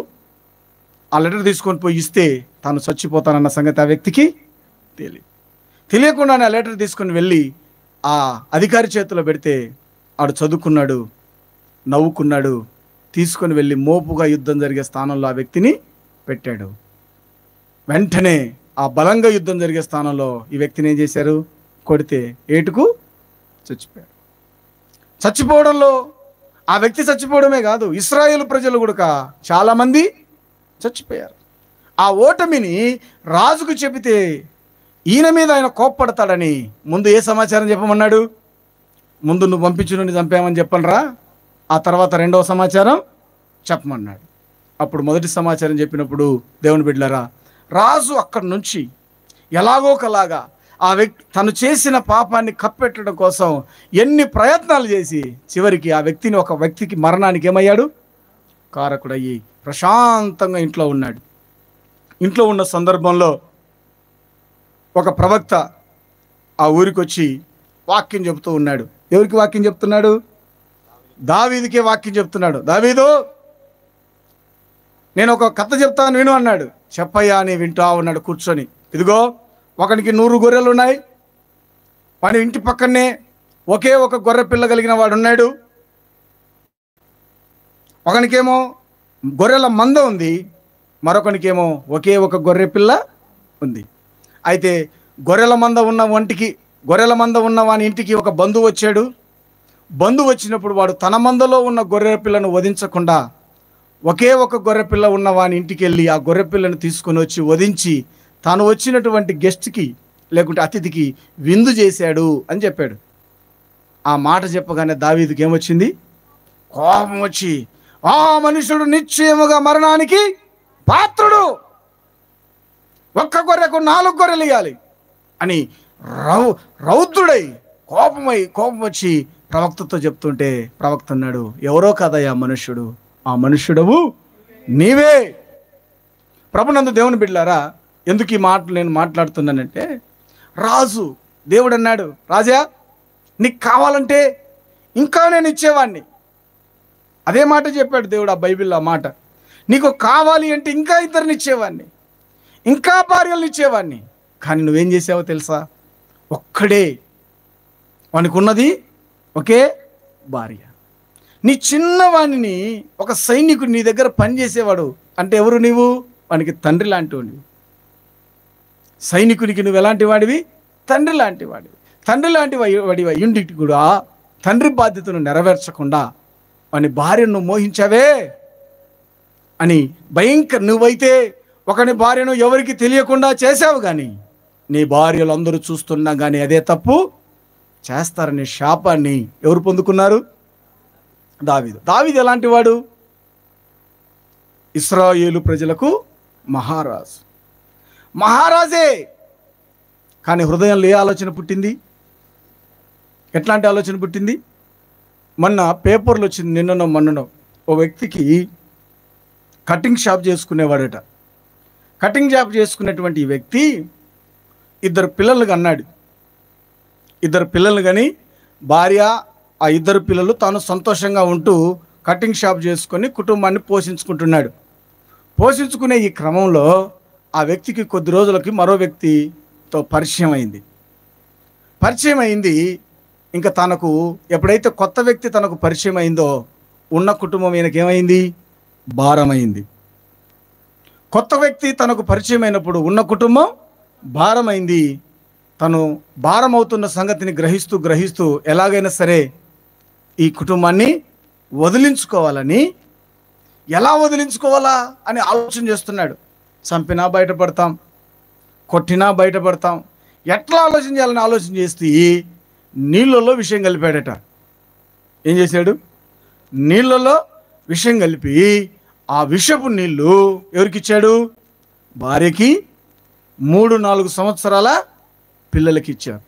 ఆ లెటర్ తీసుకొని పోయి ఇస్తే తాను చచ్చిపోతానన్న సంగతి ఆ వ్యక్తికి తెలియకుండానే ఆ లెటర్ తీసుకొని వెళ్ళి ఆ అధికారి చేతిలో పెడితే ఆడు చదువుకున్నాడు, నవ్వుకున్నాడు, తీసుకొని వెళ్ళి మోపుగా యుద్ధం జరిగే స్థానంలో ఆ వ్యక్తిని పెట్టాడు. వెంటనే ఆ బలంగా యుద్ధం జరిగే స్థానంలో ఈ వ్యక్తిని ఏం చేశారు? కొడితే ఏటుకు చచ్చిపోయాడు. చచ్చిపోవడంలో ఆ వ్యక్తి చచ్చిపోవడమే కాదు, ఇశ్రాయేలు ప్రజలు కూడా చాలామంది చచ్చిపోయారు. ఆ ఓటమిని రాజుకు చెబితే ఈయన మీద ఆయన కోప్పడతాడని ముందు ఏ సమాచారం చెప్పమన్నాడు? ముందు నువ్వు పంపించు, నుండి చంపామని చెప్పనరా, ఆ తర్వాత రెండవ సమాచారం చెప్పమన్నాడు. అప్పుడు మొదటి సమాచారం చెప్పినప్పుడు దేవుని బిడ్డలారా, రాజు అక్కడి నుంచి ఎలాగోకలాగా ఆ వ్యక్తి తను చేసిన పాపాన్ని కప్పెట్టడం కోసం ఎన్ని ప్రయత్నాలు చేసి చివరికి ఆ వ్యక్తిని, ఒక వ్యక్తికి మరణానికి ఏమయ్యాడు? కారకుడయ్యి ప్రశాంతంగా ఇంట్లో ఉన్నాడు. ఇంట్లో ఉన్న సందర్భంలో ఒక ప్రవక్త ఆ ఊరికి వచ్చి వాక్యం చెబుతూ ఉన్నాడు. ఎవరికి వాక్యం చెప్తున్నాడు? దావీదుకే వాక్యం చెప్తున్నాడు. దావీదు, నేను ఒక కథ చెప్తాను విను అన్నాడు. చెప్పయ్యా అని వింటా ఉన్నాడు కూర్చొని. ఇదిగో ఒకనికి 100 గొర్రెలు ఉన్నాయి, వాడి ఇంటి పక్కనే ఒకే ఒక గొర్రె పిల్ల కలిగిన వాడు ఉన్నాడు. ఒకనికేమో గొర్రెల మంద ఉంది, మరొకనికేమో ఒకే ఒక గొర్రె పిల్ల ఉంది. అయితే గొర్రెల మంద ఉన్న వాని ఇంటికి ఒక బంధువు వచ్చాడు. బంధువు వచ్చినప్పుడు వాడు తన మందలో ఉన్న గొర్రె పిల్లను వధించకుండా ఒకే ఒక గొర్రె పిల్ల ఉన్న వాని ఇంటికి వెళ్ళి ఆ గొర్రె పిల్లను తీసుకొని వచ్చి వధించి తాను వచ్చినటువంటి గెస్ట్కి లేకుంటే అతిథికి విందు చేశాడు అని చెప్పాడు. ఆ మాట చెప్పగానే దావీదుకి ఏమొచ్చింది? కోపం వచ్చి, ఆ మనుషుడు నిశ్చయముగా మరణానికి పాత్రుడు, ఒక్క గొర్రెకు 4 గొర్రెలు ఇవ్వాలి అని రౌద్రుడై కోపం వచ్చి ప్రవక్తతో చెప్తుంటే ప్రవక్త అన్నాడు, ఎవరో కదయ్యా మనుష్యుడు, ఆ మనుష్యుడవు నీవే. ప్రభునందు దేవుని బిడ్డలారా, ఎందుకు ఈ మాటలు నేను మాట్లాడుతున్నానంటే, రాజు దేవుడు అన్నాడు, రాజా నీకు కావాలంటే ఇంకా నేను ఇచ్చేవాడిని. అదే మాట చెప్పాడు దేవుడు ఆ బైబిల్లో. ఆ మాట, నీకు కావాలి అంటే ఇంకా ఇద్దరిని ఇచ్చేవాడిని, ఇంకా భార్యలను ఇచ్చేవాడిని. కానీ నువ్వేం చేసావో తెలుసా? ఒక్కడే, వానికి ఉన్నది ఒకే భార్య. నీ చిన్నవాణిని, ఒక సైనికుడు నీ దగ్గర పనిచేసేవాడు అంటే ఎవరు? నీవు వానికి తండ్రి లాంటి వాడివి. సైనికునికి నువ్వు ఎలాంటి వాడివి? తండ్రి లాంటి వాడివి. తండ్రి లాంటి వాడివి అయ్యుండి కూడా తండ్రి బాధ్యతను నెరవేర్చకుండా వాని భార్యను మోహించావే అని నువ్వైతే ఒకని భార్యను ఎవరికి తెలియకుండా చేశావు, కానీ నీ భార్యలు అందరూ చూస్తున్నా కానీ అదే తప్పు చేస్తారనే శాపాన్ని ఎవరు పొందుకున్నారు? దావీదు. దావీదు ఎలాంటి వాడు? ఇశ్రాయేలు ప్రజలకు మహారాజు. మహారాజే, కానీ హృదయంలో ఏ ఆలోచన పుట్టింది? ఎట్లాంటి ఆలోచన పుట్టింది? మొన్న పేపర్లు వచ్చింది, నిన్ననో మొన్ననో. ఓ వ్యక్తికి కటింగ్ షాప్ చేసుకునేవాడట. కటింగ్ షాప్ చేసుకునేటువంటి ఈ వ్యక్తి ఇద్దరు పిల్లలు కన్నాడు. ఇద్దరు పిల్లలు కానీ భార్య, ఆ ఇద్దరు పిల్లలు తాను సంతోషంగా ఉంటూ కటింగ్ షాప్ చేసుకొని కుటుంబాన్ని పోషించుకుంటున్నాడు. పోషించుకునే ఈ క్రమంలో ఆ వ్యక్తికి కొద్ది రోజులకి మరో వ్యక్తితో పరిచయం అయింది. ఇంకా తనకు ఎప్పుడైతే కొత్త వ్యక్తి తనకు పరిచయం అయిందో ఉన్న కుటుంబం ఈయనకేమైంది? భారమైంది. కొత్త వ్యక్తి తనకు పరిచయం అయినప్పుడు ఉన్న కుటుంబం భారమైంది. తను భారం అవుతున్న సంగతిని గ్రహిస్తూ ఎలాగైనా సరే ఈ కుటుంబాన్ని వదిలించుకోవాలని, ఎలా వదిలించుకోవాలా అని ఆలోచన చేస్తున్నాడు. చంపినా బయటపడతాం, కొట్టినా బయటపడతాం, ఎట్లా ఆలోచన చేయాలని ఆలోచన చేస్తే నీళ్ళల్లో విషయం కలిపాడట. ఏం చేశాడు? నీళ్ళల్లో విషం కలిపి ఆ విషపు నీళ్ళు ఎవరికిచ్చాడు? భార్యకి, 3-4 సంవత్సరాల పిల్లలకి ఇచ్చారు.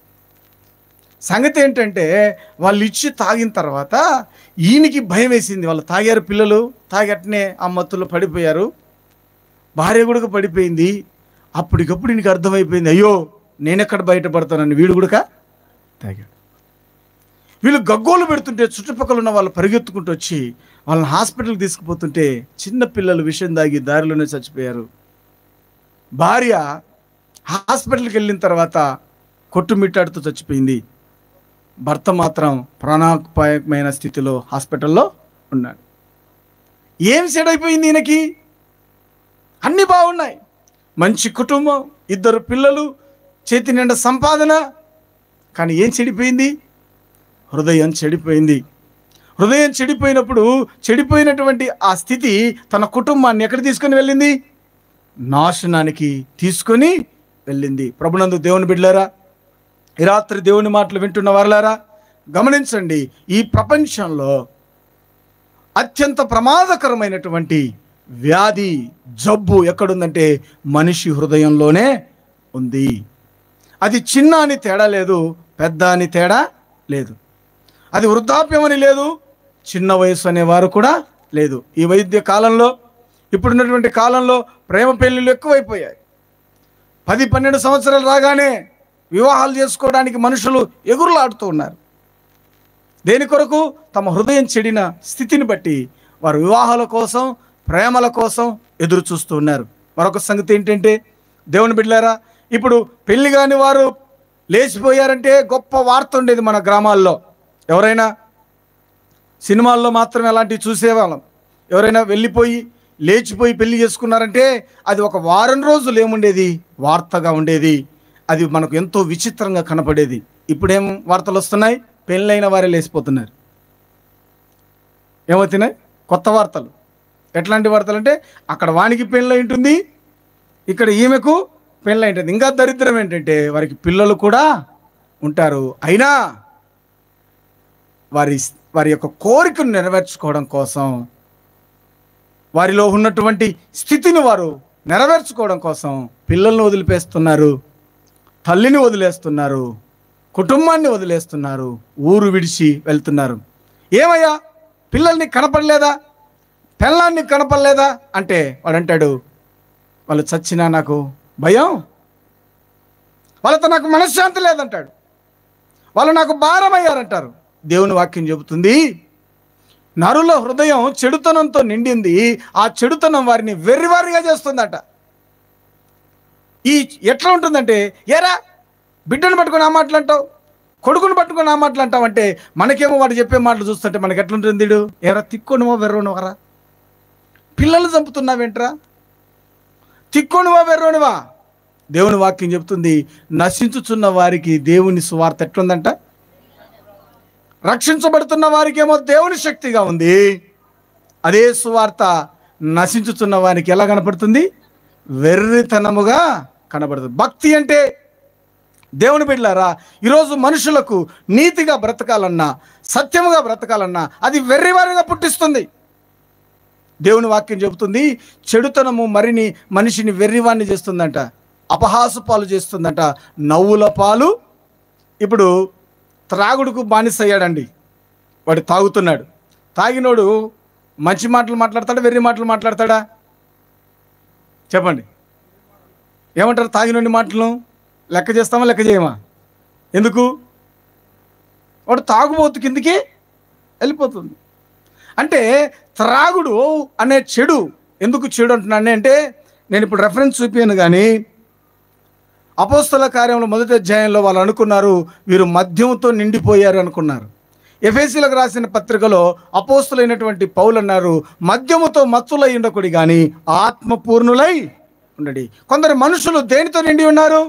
సంగతి ఏంటంటే వాళ్ళు ఇచ్చి తాగిన తర్వాత ఈయనకి భయం వేసింది. వాళ్ళు తాగారు, పిల్లలు తాగట్నే ఆ మత్తులో పడిపోయారు, భార్య కూడా పడిపోయింది. అప్పటికప్పుడు ఈయనకి అర్థమైపోయింది, అయ్యో నేనెక్కడ బయటపడతానని. వీడు కూడా తాగాడు. వీళ్ళు గగ్గోలు పెడుతుంటే చుట్టుపక్కల ఉన్న వాళ్ళు పరిగెత్తుకుంటూ వచ్చి వాళ్ళని హాస్పిటల్కి తీసుకుపోతుంటే చిన్న పిల్లలు విషం తాగి దారిలోనే చచ్చిపోయారు. భార్య హాస్పిటల్కి వెళ్ళిన తర్వాత కొట్టుమిట్టాడుతూ చచ్చిపోయింది. భర్త మాత్రం ప్రాణాపాయమైన స్థితిలో హాస్పిటల్లో ఉన్నాడు. ఏం సెడ్ అయిపోయింది ఈయనకి? అన్నీ బాగున్నాయి, మంచి కుటుంబం, 2 పిల్లలు, చేతి నిండా సంపాదన. కానీ ఏం చెడిపోయింది? హృదయం చెడిపోయింది. హృదయం చెడిపోయినప్పుడు చెడిపోయినటువంటి ఆ స్థితి తన కుటుంబాన్ని ఎక్కడ తీసుకొని వెళ్ళింది? నాశనానికి తీసుకొని వెళ్ళింది. ప్రభునందు దేవుని బిడ్డలారా, ఈ రాత్రి దేవుని మాటలు వింటున్న వారులారా గమనించండి. ఈ ప్రపంచంలో అత్యంత ప్రమాదకరమైనటువంటి వ్యాధి, జబ్బు ఎక్కడుందంటే మనిషి హృదయంలోనే ఉంది. అది చిన్న అని తేడా లేదు, పెద్ద అని తేడా లేదు. అది వృద్ధాప్యం అని లేదు, చిన్న వయసు అనేవారు కూడా లేదు. ఈ వైద్య కాలంలో, ఇప్పుడున్నటువంటి కాలంలో ప్రేమ పెళ్ళిళ్ళు ఎక్కువైపోయాయి. 10-12 సంవత్సరాలు రాగానే వివాహాలు చేసుకోవడానికి మనుషులు ఎగురులాడుతూ ఉన్నారు. దేని కొరకు? తమ హృదయం చెడిన స్థితిని బట్టి వారు వివాహాల కోసం, ప్రేమల కోసం ఎదురు చూస్తూ ఉన్నారు. మరొక సంగతి ఏంటంటే దేవుని బిడ్డలారా, ఇప్పుడు పెళ్లి కాని వారు లేచిపోయారంటే గొప్ప వార్త ఉండేది మన గ్రామాల్లో. ఎవరైనా సినిమాల్లో మాత్రం అలాంటివి చూసేవాళ్ళం. ఎవరైనా వెళ్ళిపోయి లేచిపోయి పెళ్లి చేసుకున్నారంటే అది ఒక వారం రోజులు ఏముండేది? వార్తగా ఉండేది. అది మనకు ఎంతో విచిత్రంగా కనపడేది. ఇప్పుడేం వార్తలు వస్తున్నాయి? పెళ్ళైన వారే లేచిపోతున్నారు. ఏమవుతున్నాయి? కొత్త వార్తలు. ఎట్లాంటి వార్తలు అంటే అక్కడ వానికి పెళ్ళి ఉంటుంది, ఇక్కడ ఈమెకు పెళ్ళి ఉంటుంది. ఇంకా దరిద్రం ఏంటంటే వారికి పిల్లలు కూడా ఉంటారు. అయినా వారి యొక్క కోరికను నెరవేర్చుకోవడం కోసం, వారిలో ఉన్నటువంటి స్థితిని వారు నెరవేర్చుకోవడం కోసం పిల్లల్ని వదిలిపేస్తున్నారు, తల్లిని వదిలేస్తున్నారు, కుటుంబాన్ని వదిలేస్తున్నారు, ఊరు విడిచి వెళ్తున్నారు. ఏమయ్యా పిల్లల్ని కనపడలేదా, పిల్లాన్ని కనపడలేదా అంటే వాడు అంటాడు, వాళ్ళు చచ్చినా నాకు భయం, వాళ్ళతో నాకు మనశ్శాంతి లేదంటాడు, వాళ్ళు నాకు భారమయ్యారంటారు. దేవుని వాక్యం చెబుతుంది, నరుల హృదయం చెడుతనంతో నిండింది, ఆ చెడుతనం వారిని వెర్రివారిగా చేస్తుందట. ఎట్లా ఉంటుందంటే, ఏరా బిడ్డను పట్టుకొని ఆ మాటలు అంటావు, కొడుకును పట్టుకొని ఆ మాటలు అంటావు అంటే మనకేమో వాడు చెప్పే మాటలు చూస్తుంటే మనకి ఎట్లుంటుంది? ఏరా తిక్కోనువా వెర్రోనివరా, పిల్లలు చంపుతున్నావేంట్రా, తిక్కోనువా వెర్రోనివా. దేవుని వాక్యం చెబుతుంది, నశించుచున్న వారికి దేవుని సువార్త ఎట్లుందంట? రక్షించబడుతున్న వారికేమో దేవుని శక్తిగా ఉంది. అదే సువార్త నశించుతున్న వారికి ఎలా కనపడుతుంది? వెర్రితనముగా కనబడుతుంది. భక్తి అంటే దేవుని బిడ్డలారా, ఈరోజు మనుషులకు నీతిగా బ్రతకాలన్నా, సత్యముగా బ్రతకాలన్నా అది వెర్రివారిగా పుట్టిస్తుంది. దేవుని వాక్యం చెబుతుంది, చెడుతనము మరిని మనిషిని వెర్రివాణ్ణి చేస్తుందంట, అపహాసు పాలు చేస్తుందంట, నవ్వుల పాలు. ఇప్పుడు త్రాగుడుకు బానిస అయ్యాడండి. వాడు తాగుతున్నాడు. తాగినోడు మంచి మాటలు మాట్లాడతాడా, వెర్రి మాటలు మాట్లాడతాడా? చెప్పండి. ఏమంటారు? తాగినోడి మాటలు లెక్క చేస్తామా, లెక్క చేయమా? ఎందుకు? వాడు తాగుబోతు కిందికి వెళ్ళిపోతుంది. అంటే త్రాగుడు అనే చెడు, ఎందుకు చెడు అంటున్నాను అంటే, నేను ఇప్పుడు రెఫరెన్స్ చూపాను. కానీ అపోస్తల కార్యంలో 1వ అధ్యాయంలో వాళ్ళు అనుకున్నారు వీరు మద్యంతో నిండిపోయారు అనుకున్నారు. ఎఫెసీలకు రాసిన పత్రికలో అపోస్తలైనటువంటి పౌలు అన్నారు, మద్యముతో మత్తులై ఉండకూడదు కానీ ఆత్మపూర్ణులై ఉండడి. కొందరు మనుషులు దేనితో నిండి ఉన్నారు?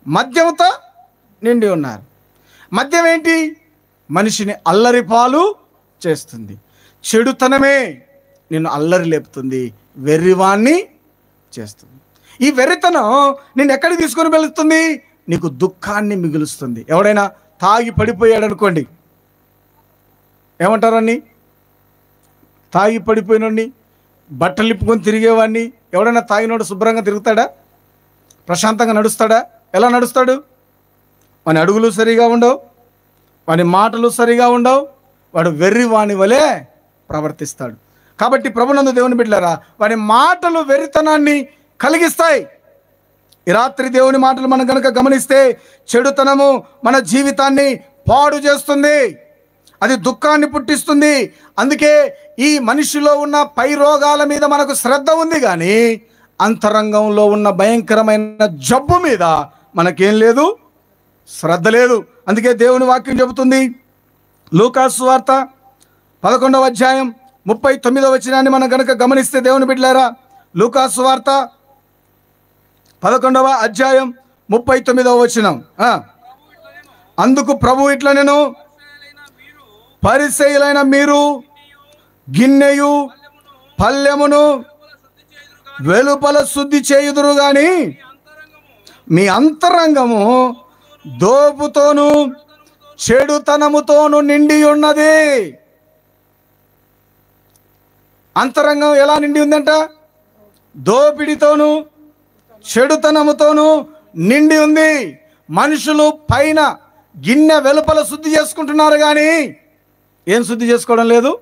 మద్యముతో నిండి ఉన్నారు. మద్యం ఏంటి? మనిషిని అల్లరి పాలు చేస్తుంది. చెడుతనమే నిన్ను అల్లరి లేపుతుంది, వెర్రివాణ్ణి చేస్తుంది. ఈ వెర్రితనం నిన్ను ఎక్కడికి తీసుకొని వెళుతుంది? నీకు దుఃఖాన్ని మిగులుస్తుంది. ఎవడైనా తాగి పడిపోయాడు అనుకోండి, ఏమంటారని? తాగి పడిపోయినోడిని, బట్టలు ఇప్పుకొని తిరిగేవాడిని ఎవడైనా తాగినోడు శుభ్రంగా తిరుగుతాడా? ప్రశాంతంగా నడుస్తాడా? ఎలా నడుస్తాడు? వాని అడుగులు సరిగా ఉండవు, వాని మాటలు సరిగా ఉండవు, వాడు వెర్రి వాని వలె ప్రవర్తిస్తాడు. కాబట్టి ప్రభునందు దేవుని బిడ్డలారా, వాని మాటలు వెర్రితనాన్ని కలిగిస్తాయి. ఈ రాత్రి దేవుని మాటలు మనం కనుక గమనిస్తే, చెడుతనము మన జీవితాన్ని పాడు చేస్తుంది, అది దుఃఖాన్ని పుట్టిస్తుంది. అందుకే ఈ మనిషిలో ఉన్న పై రోగాల మీద మనకు శ్రద్ధ ఉంది, కానీ అంతరంగంలో ఉన్న భయంకరమైన జబ్బు మీద మనకేం లేదు, శ్రద్ధ లేదు. అందుకే దేవుని వాక్యం చెబుతుంది, లూకాసు సువార్త 11వ అధ్యాయం 39వ వచనాన్ని మనం కనుక గమనిస్తే, దేవుని బిడ్డలారా, లూకాసు సువార్త 11వ అధ్యాయం 39వ వచనం. అందుకు ప్రభు ఇట్లా, నేను పరిసయ్యులైన మీరు గిన్నెయు పల్లెమును వెలుపల శుద్ధి చేయుదురు గాని మీ అంతరంగము దోపుతోను చెడుతనముతోను నిండి ఉన్నది. అంతరంగం ఎలా నిండి ఉందంట? దోపిడితోను చెడుతనముతోను నిండి ఉంది. మనుషులు పైన గిన్నె వెలుపల శుద్ధి చేసుకుంటున్నారు, కానీ ఏం శుద్ధి చేసుకోవడం లేదు?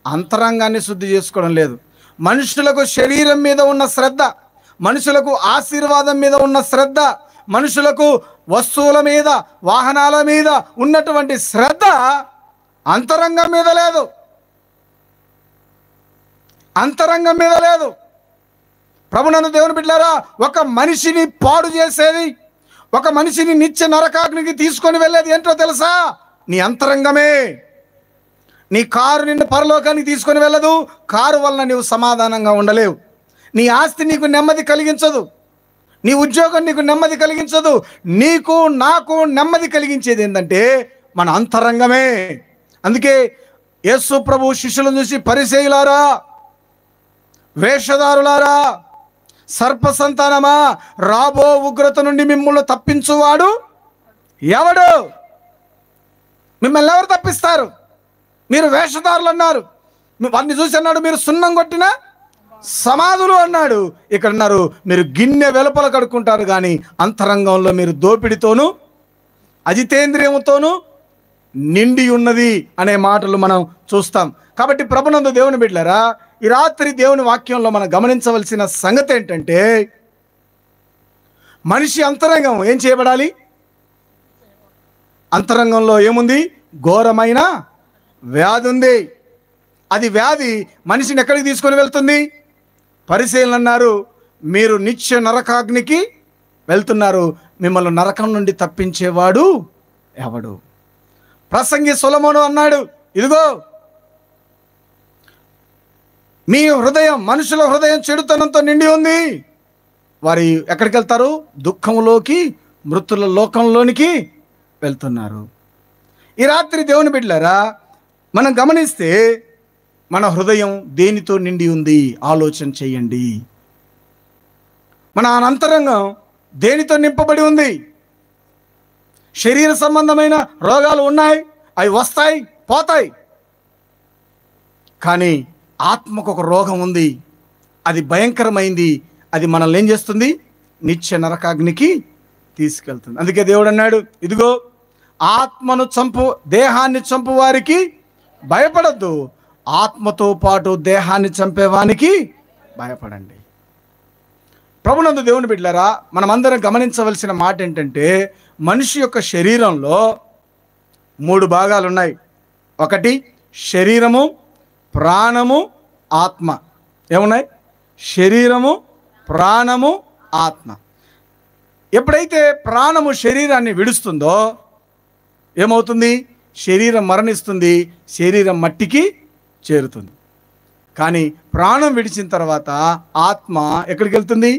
అంతరంగాన్ని శుద్ధి చేసుకోవడం లేదు. మనుషులకు శరీరం మీద ఉన్న శ్రద్ధ, మనుషులకు ఆశీర్వాదం మీద ఉన్న శ్రద్ధ, మనుషులకు వస్తువుల మీద, వాహనాల మీద ఉన్నటువంటి శ్రద్ధ అంతరంగం మీద లేదు. అంతరంగం మీద లేదు. ప్రభునందు దేవుని బిడ్డలారా, ఒక మనిషిని పాడు చేసేది, ఒక మనిషిని నిత్య నరకాగ్నికి తీసుకొని వెళ్ళేది ఏంటో తెలుసా? నీ అంతరంగమే. నీ కారు నిన్ను పరలోకానికి తీసుకొని వెళ్ళదు. కారు వలన నీవు సమాధానంగా ఉండలేవు. నీ ఆస్తి నీకు నెమ్మది కలిగించదు, నీ ఉద్యోగం నీకు నెమ్మది కలిగించదు. నీకు నాకు నెమ్మది కలిగించేది ఏంటంటే మన అంతరంగమే. అందుకే యేసు ప్రభు శిష్యులను చూసి, పరిసయ్యులారా, వేషధారులారా, సర్ప సంతానమా, రాబో ఉగ్రత నుండి మిమ్మల్ని తప్పించువాడు ఎవడు? మిమ్మల్ని ఎవరు తప్పిస్తారు? మీరు వేషధారులు అన్నారు, వారిని చూసి అన్నాడు మీరు సున్నం కొట్టిన సమాధులు అన్నాడు. ఇక్కడ అన్నారు మీరు గిన్నె వెలుపల కడుక్కుంటారు, కానీ అంతరంగంలో మీరు దోపిడితోనూ అజితేంద్రియముతోనూ నిండి ఉన్నది అనే మాటలు మనం చూస్తాం. కాబట్టి ప్రభునందు దేవుని బిడ్డలారా, ఈ రాత్రి దేవుని వాక్యంలో మనం గమనించవలసిన సంగతి ఏంటంటే, మనిషి అంతరంగం ఏం చేయబడాలి? అంతరంగంలో ఏముంది? ఘోరమైన వ్యాధి ఉంది. అది వ్యాధి మనిషిని ఎక్కడికి తీసుకొని వెళ్తుంది? పరిశీలన అన్నారు, మీరు నిత్య నరకాగ్నికి వెళ్తున్నారు, మిమ్మల్ని నరకం నుండి తప్పించేవాడు ఎవడు? ప్రసంగి సొలొమోను అన్నాడు, ఇదిగో మీ హృదయం, మనుషుల హృదయం చెడుతనంతో నిండి ఉంది. వారు ఎక్కడికి వెళ్తారు? దుఃఖంలోకి, మృతుల లోకంలోనికి వెళ్తున్నారు. ఈ రాత్రి దేవుని బిడ్డలారా, మనం గమనిస్తే మన హృదయం దేనితో నిండి ఉంది ఆలోచన చేయండి. మన అంతరంగం దేనితో నింపబడి ఉంది? శరీర సంబంధమైన రోగాలు ఉన్నాయి, అవి వస్తాయి పోతాయి. కానీ ఆత్మకు ఒక రోగం ఉంది, అది భయంకరమైంది. అది మనల్ని ఏం చేస్తుంది? నిత్య నరకాగ్నికి తీసుకెళ్తుంది. అందుకే దేవుడు అన్నాడు, ఇదిగో ఆత్మను దేహాన్ని చంపు వారికి భయపడద్దు, ఆత్మతో పాటు దేహాన్ని చంపేవానికి భయపడండి. ప్రభునందు దేవుని బిడ్డలారా, మనమందరం గమనించవలసిన మాట ఏంటంటే, మనిషి యొక్క శరీరంలో 3 భాగాలు ఉన్నాయి. ఒకటి శరీరము, ప్రాణము, ఆత్మ. ఏమున్నాయి? శరీరము, ప్రాణము, ఆత్మ. ఎప్పుడైతే ప్రాణము శరీరాన్ని విడుస్తుందో ఏమవుతుంది? శరీరం మరణిస్తుంది, శరీరం మట్టికి చేరుతుంది. కానీ ప్రాణం విడిచిన తర్వాత ఆత్మ ఎక్కడికి వెళ్తుంది?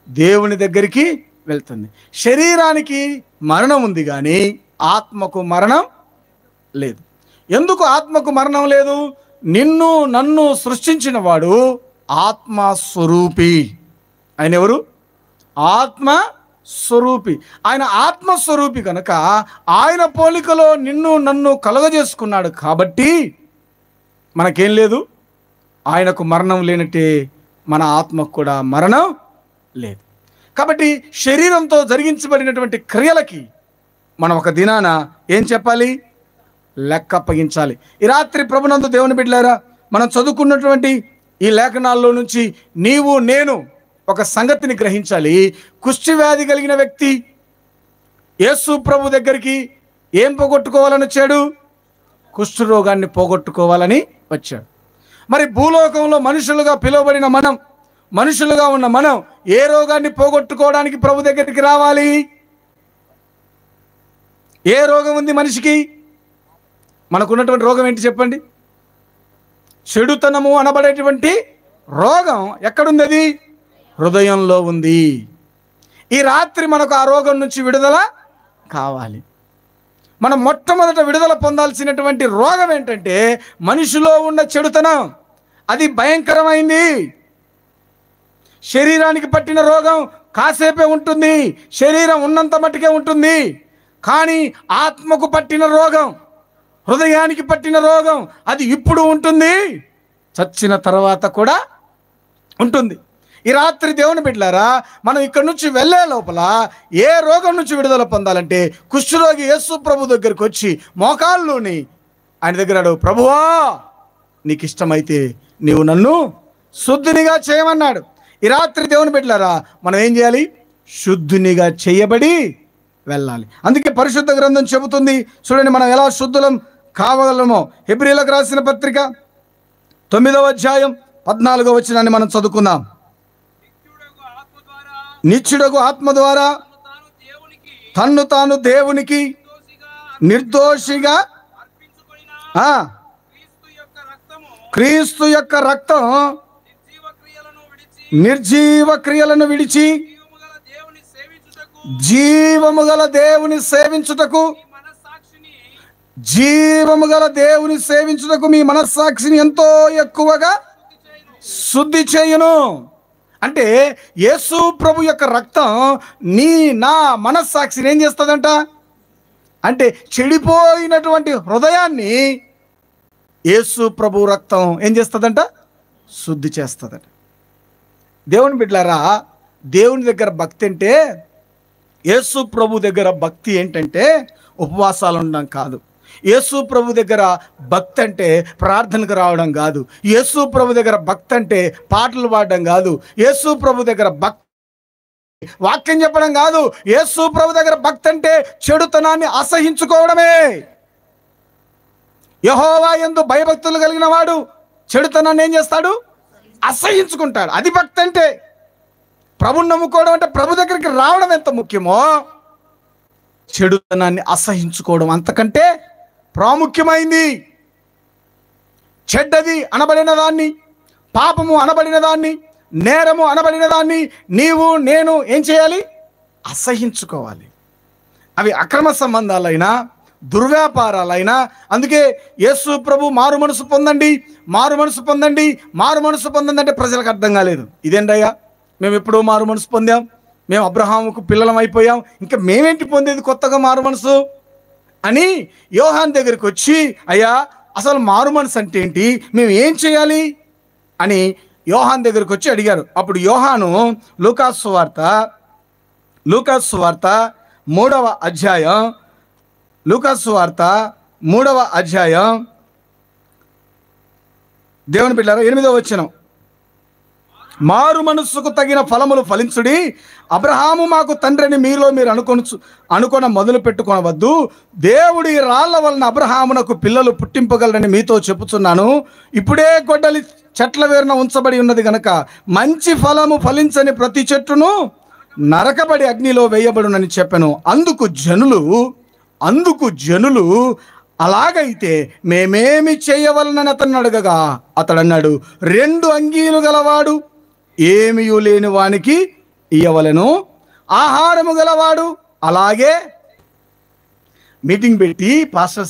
దేవుని దగ్గరికి వెళ్తుంది. శరీరానికి మరణం ఉంది కానీ ఆత్మకు మరణం లేదు. ఎందుకు ఆత్మకు మరణం లేదు? నిన్ను నన్ను సృష్టించిన వాడు ఆత్మస్వరూపి. ఆయన ఎవరు? ఆత్మస్వరూపి. ఆయన ఆత్మస్వరూపి కనుక ఆయన పోలికలో నిన్ను నన్ను కలుగజేసుకున్నాడు. కాబట్టి మనకేం లేదు? ఆయనకు మరణం లేనట్టే మన ఆత్మకు కూడా మరణం లేదు. కాబట్టి శరీరంతో జరిగించబడినటువంటి క్రియలకి మనం ఒక దినాన ఏం చెప్పాలి? లెక్క అప్పగించాలి. ఈ రాత్రి ప్రభునందు దేవుని బిడ్డలారా, మనం చదువుకున్నటువంటి ఈ లేఖనాల్లో నుంచి నీవు నేను ఒక సంగతిని గ్రహించాలి. కుష్టి వ్యాధి కలిగిన వ్యక్తి యేసు ప్రభు దగ్గరికి ఏం పోగొట్టుకోవాలని వచ్చాడు? కుష్ఠరోగాన్ని పోగొట్టుకోవాలని వచ్చాడు. మరి భూలోకంలో మనుషులుగా పిలువబడిన మనం, మనుషులుగా ఉన్న మనం ఏ రోగాన్ని పోగొట్టుకోవడానికి ప్రభు దగ్గరికి రావాలి? ఏ రోగం ఉంది మనిషికి? మనకున్నటువంటి రోగం ఏంటి చెప్పండి? చెడుతనము అనబడేటువంటి రోగం ఎక్కడుంది? అది హృదయంలో ఉంది. ఈ రాత్రి మనకు ఆ రోగం నుంచి విడుదల కావాలి. మనం మొట్టమొదట విడుదల పొందాల్సినటువంటి రోగం ఏంటంటే మనిషిలో ఉన్న చెడుతనం. అది భయంకరమైంది. శరీరానికి పట్టిన రోగం కాసేపే ఉంటుంది, శరీరం ఉన్నంత మట్టుకే ఉంటుంది. కానీ ఆత్మకు పట్టిన రోగం, హృదయానికి పట్టిన రోగం అది ఇప్పుడు ఉంటుంది, చచ్చిన తర్వాత కూడా ఉంటుంది. ఈ రాత్రి దేవుని బిడ్డలారా, మనం ఇక్కడి నుంచి వెళ్ళే లోపల ఏ రోగం నుంచి విడుదల పొందాలంటే కుష్ఠరోగి యేసు ప్రభు దగ్గరికి వచ్చి మోకాళ్ళలోని ఆయన దగ్గర, ప్రభువా నీకు ఇష్టమైతే నీవు నన్ను శుద్ధినిగా చేయమన్నాడు. ఈ రాత్రి దేవుని బిడ్డలారా, మనం ఏం చేయాలి? శుద్ధినిగా చేయబడి వెళ్ళాలి. అందుకే పరిశుద్ధ గ్రంథం చెబుతుంది, చూడండి మనం ఎలా శుద్ధులం కావగలమో. హెబ్రీయులకు రాసిన పత్రిక 9వ అధ్యాయం 14వ వచనాన్ని మనం చదువుకుందాం. నిత్యుడగు ఆత్మ ద్వారా తన్ను తాను దేవునికి నిర్దోషిగా క్రీస్తు యొక్క రక్తం నిర్జీవ క్రియలను విడిచి జీవము గల దేవుని సేవించుటకు, జీవము గల దేవుని సేవించుటకు మీ మనస్సాక్షిని ఎంతో ఎక్కువగా శుద్ధి చేయును. అంటే యేసు ప్రభు యొక్క రక్తం నీ నా మనస్సాక్షిని ఏం చేస్తుందంట? అంటే చెడిపోయినటువంటి హృదయాన్ని యేసు ప్రభు రక్తం ఏం చేస్తుందంట? శుద్ధి చేస్తుందట. దేవుని బిడ్డలారా, దేవుని దగ్గర భక్తి అంటే, యేసు ప్రభు దగ్గర భక్తి ఏంటంటే ఉపవాసాలు ఉండడం కాదు. యేసు ప్రభు దగ్గర భక్తి అంటే ప్రార్థనకు రావడం కాదు. యేసు ప్రభు దగ్గర భక్తి అంటే పాటలు పాడడం కాదు. యేసు ప్రభు దగ్గర భక్తి వాక్యం చెప్పడం కాదు. యేసు ప్రభు దగ్గర భక్తి అంటే చెడుతనాన్ని అసహించుకోవడమే. యెహోవా యందు భయభక్తులు కలిగిన వాడు చెడుతనాన్ని ఏం చేస్తాడు? అసహించుకుంటాడు. అది భక్తి అంటే. ప్రభుని నమ్ముకోవడం అంటే ప్రభు దగ్గరికి రావడం ఎంత ముఖ్యమో, చెడుతనాన్ని అసహించుకోవడం అంతకంటే ప్రాముఖ్యమైంది. చెడ్డది అనబడిన దాన్ని, పాపము అనబడిన దాన్ని, నేరము అనబడిన దాన్ని నీవు నేను ఏం చేయాలి? అసహించుకోవాలి. అవి అక్రమ సంబంధాలైనా దుర్వ్యాపారాలైనా. అందుకే యేసు ప్రభు మారు మనసు పొందండి, మారు మనసు పొందండి, మారు మనసు పొందండి అంటే ప్రజలకు అర్థం కాలేదు. ఇదేంటయ్యా మేము ఎప్పుడో మారు మనసు పొందాం, మేము అబ్రహాముకు పిల్లలం అయిపోయాం, ఇంకా మేమేంటి పొందేది కొత్తగా మారు మనసు అని యోహాన్ దగ్గరికి వచ్చి, అయ్యా అసలు మారు మనసు అంటే ఏంటి, మేము ఏం చేయాలి అని యోహాన్ దగ్గరికి వచ్చి అడిగారు. అప్పుడు యోహాను లూకాసు సువార్త 3వ అధ్యాయం, లూకాసు సువార్త 3వ అధ్యాయం దేవుని బిడ్డలారా 8వ వచనం, మారు మనస్సుకు తగిన ఫలములు ఫలించుడి, అబ్రహాము మాకు తండ్రిని మీలో మీరు అనుకొన మొదలు పెట్టుకొనవద్దు, దేవుడి రాళ్ల వలన అబ్రహామునకు పిల్లలు పుట్టింపగలరని మీతో చెప్పుచున్నాను. ఇప్పుడే గొడ్డలి చెట్ల వేరున ఉంచబడి ఉన్నది గనక మంచి ఫలము ఫలించని ప్రతి చెట్టును నరకబడి అగ్నిలో వేయబడునని చెప్పాను. అందుకు జనులు అలాగైతే మేమేమి చేయవలనని అతన్ని అడగగా అతడు అన్నాడు, 2 అంగీలు గలవాడు ఏమీ లేని వానికి ఇయ్యవలెను, ఆహారము గలవాడు అలాగే. మీటింగ్ పెట్టి పాస్టర్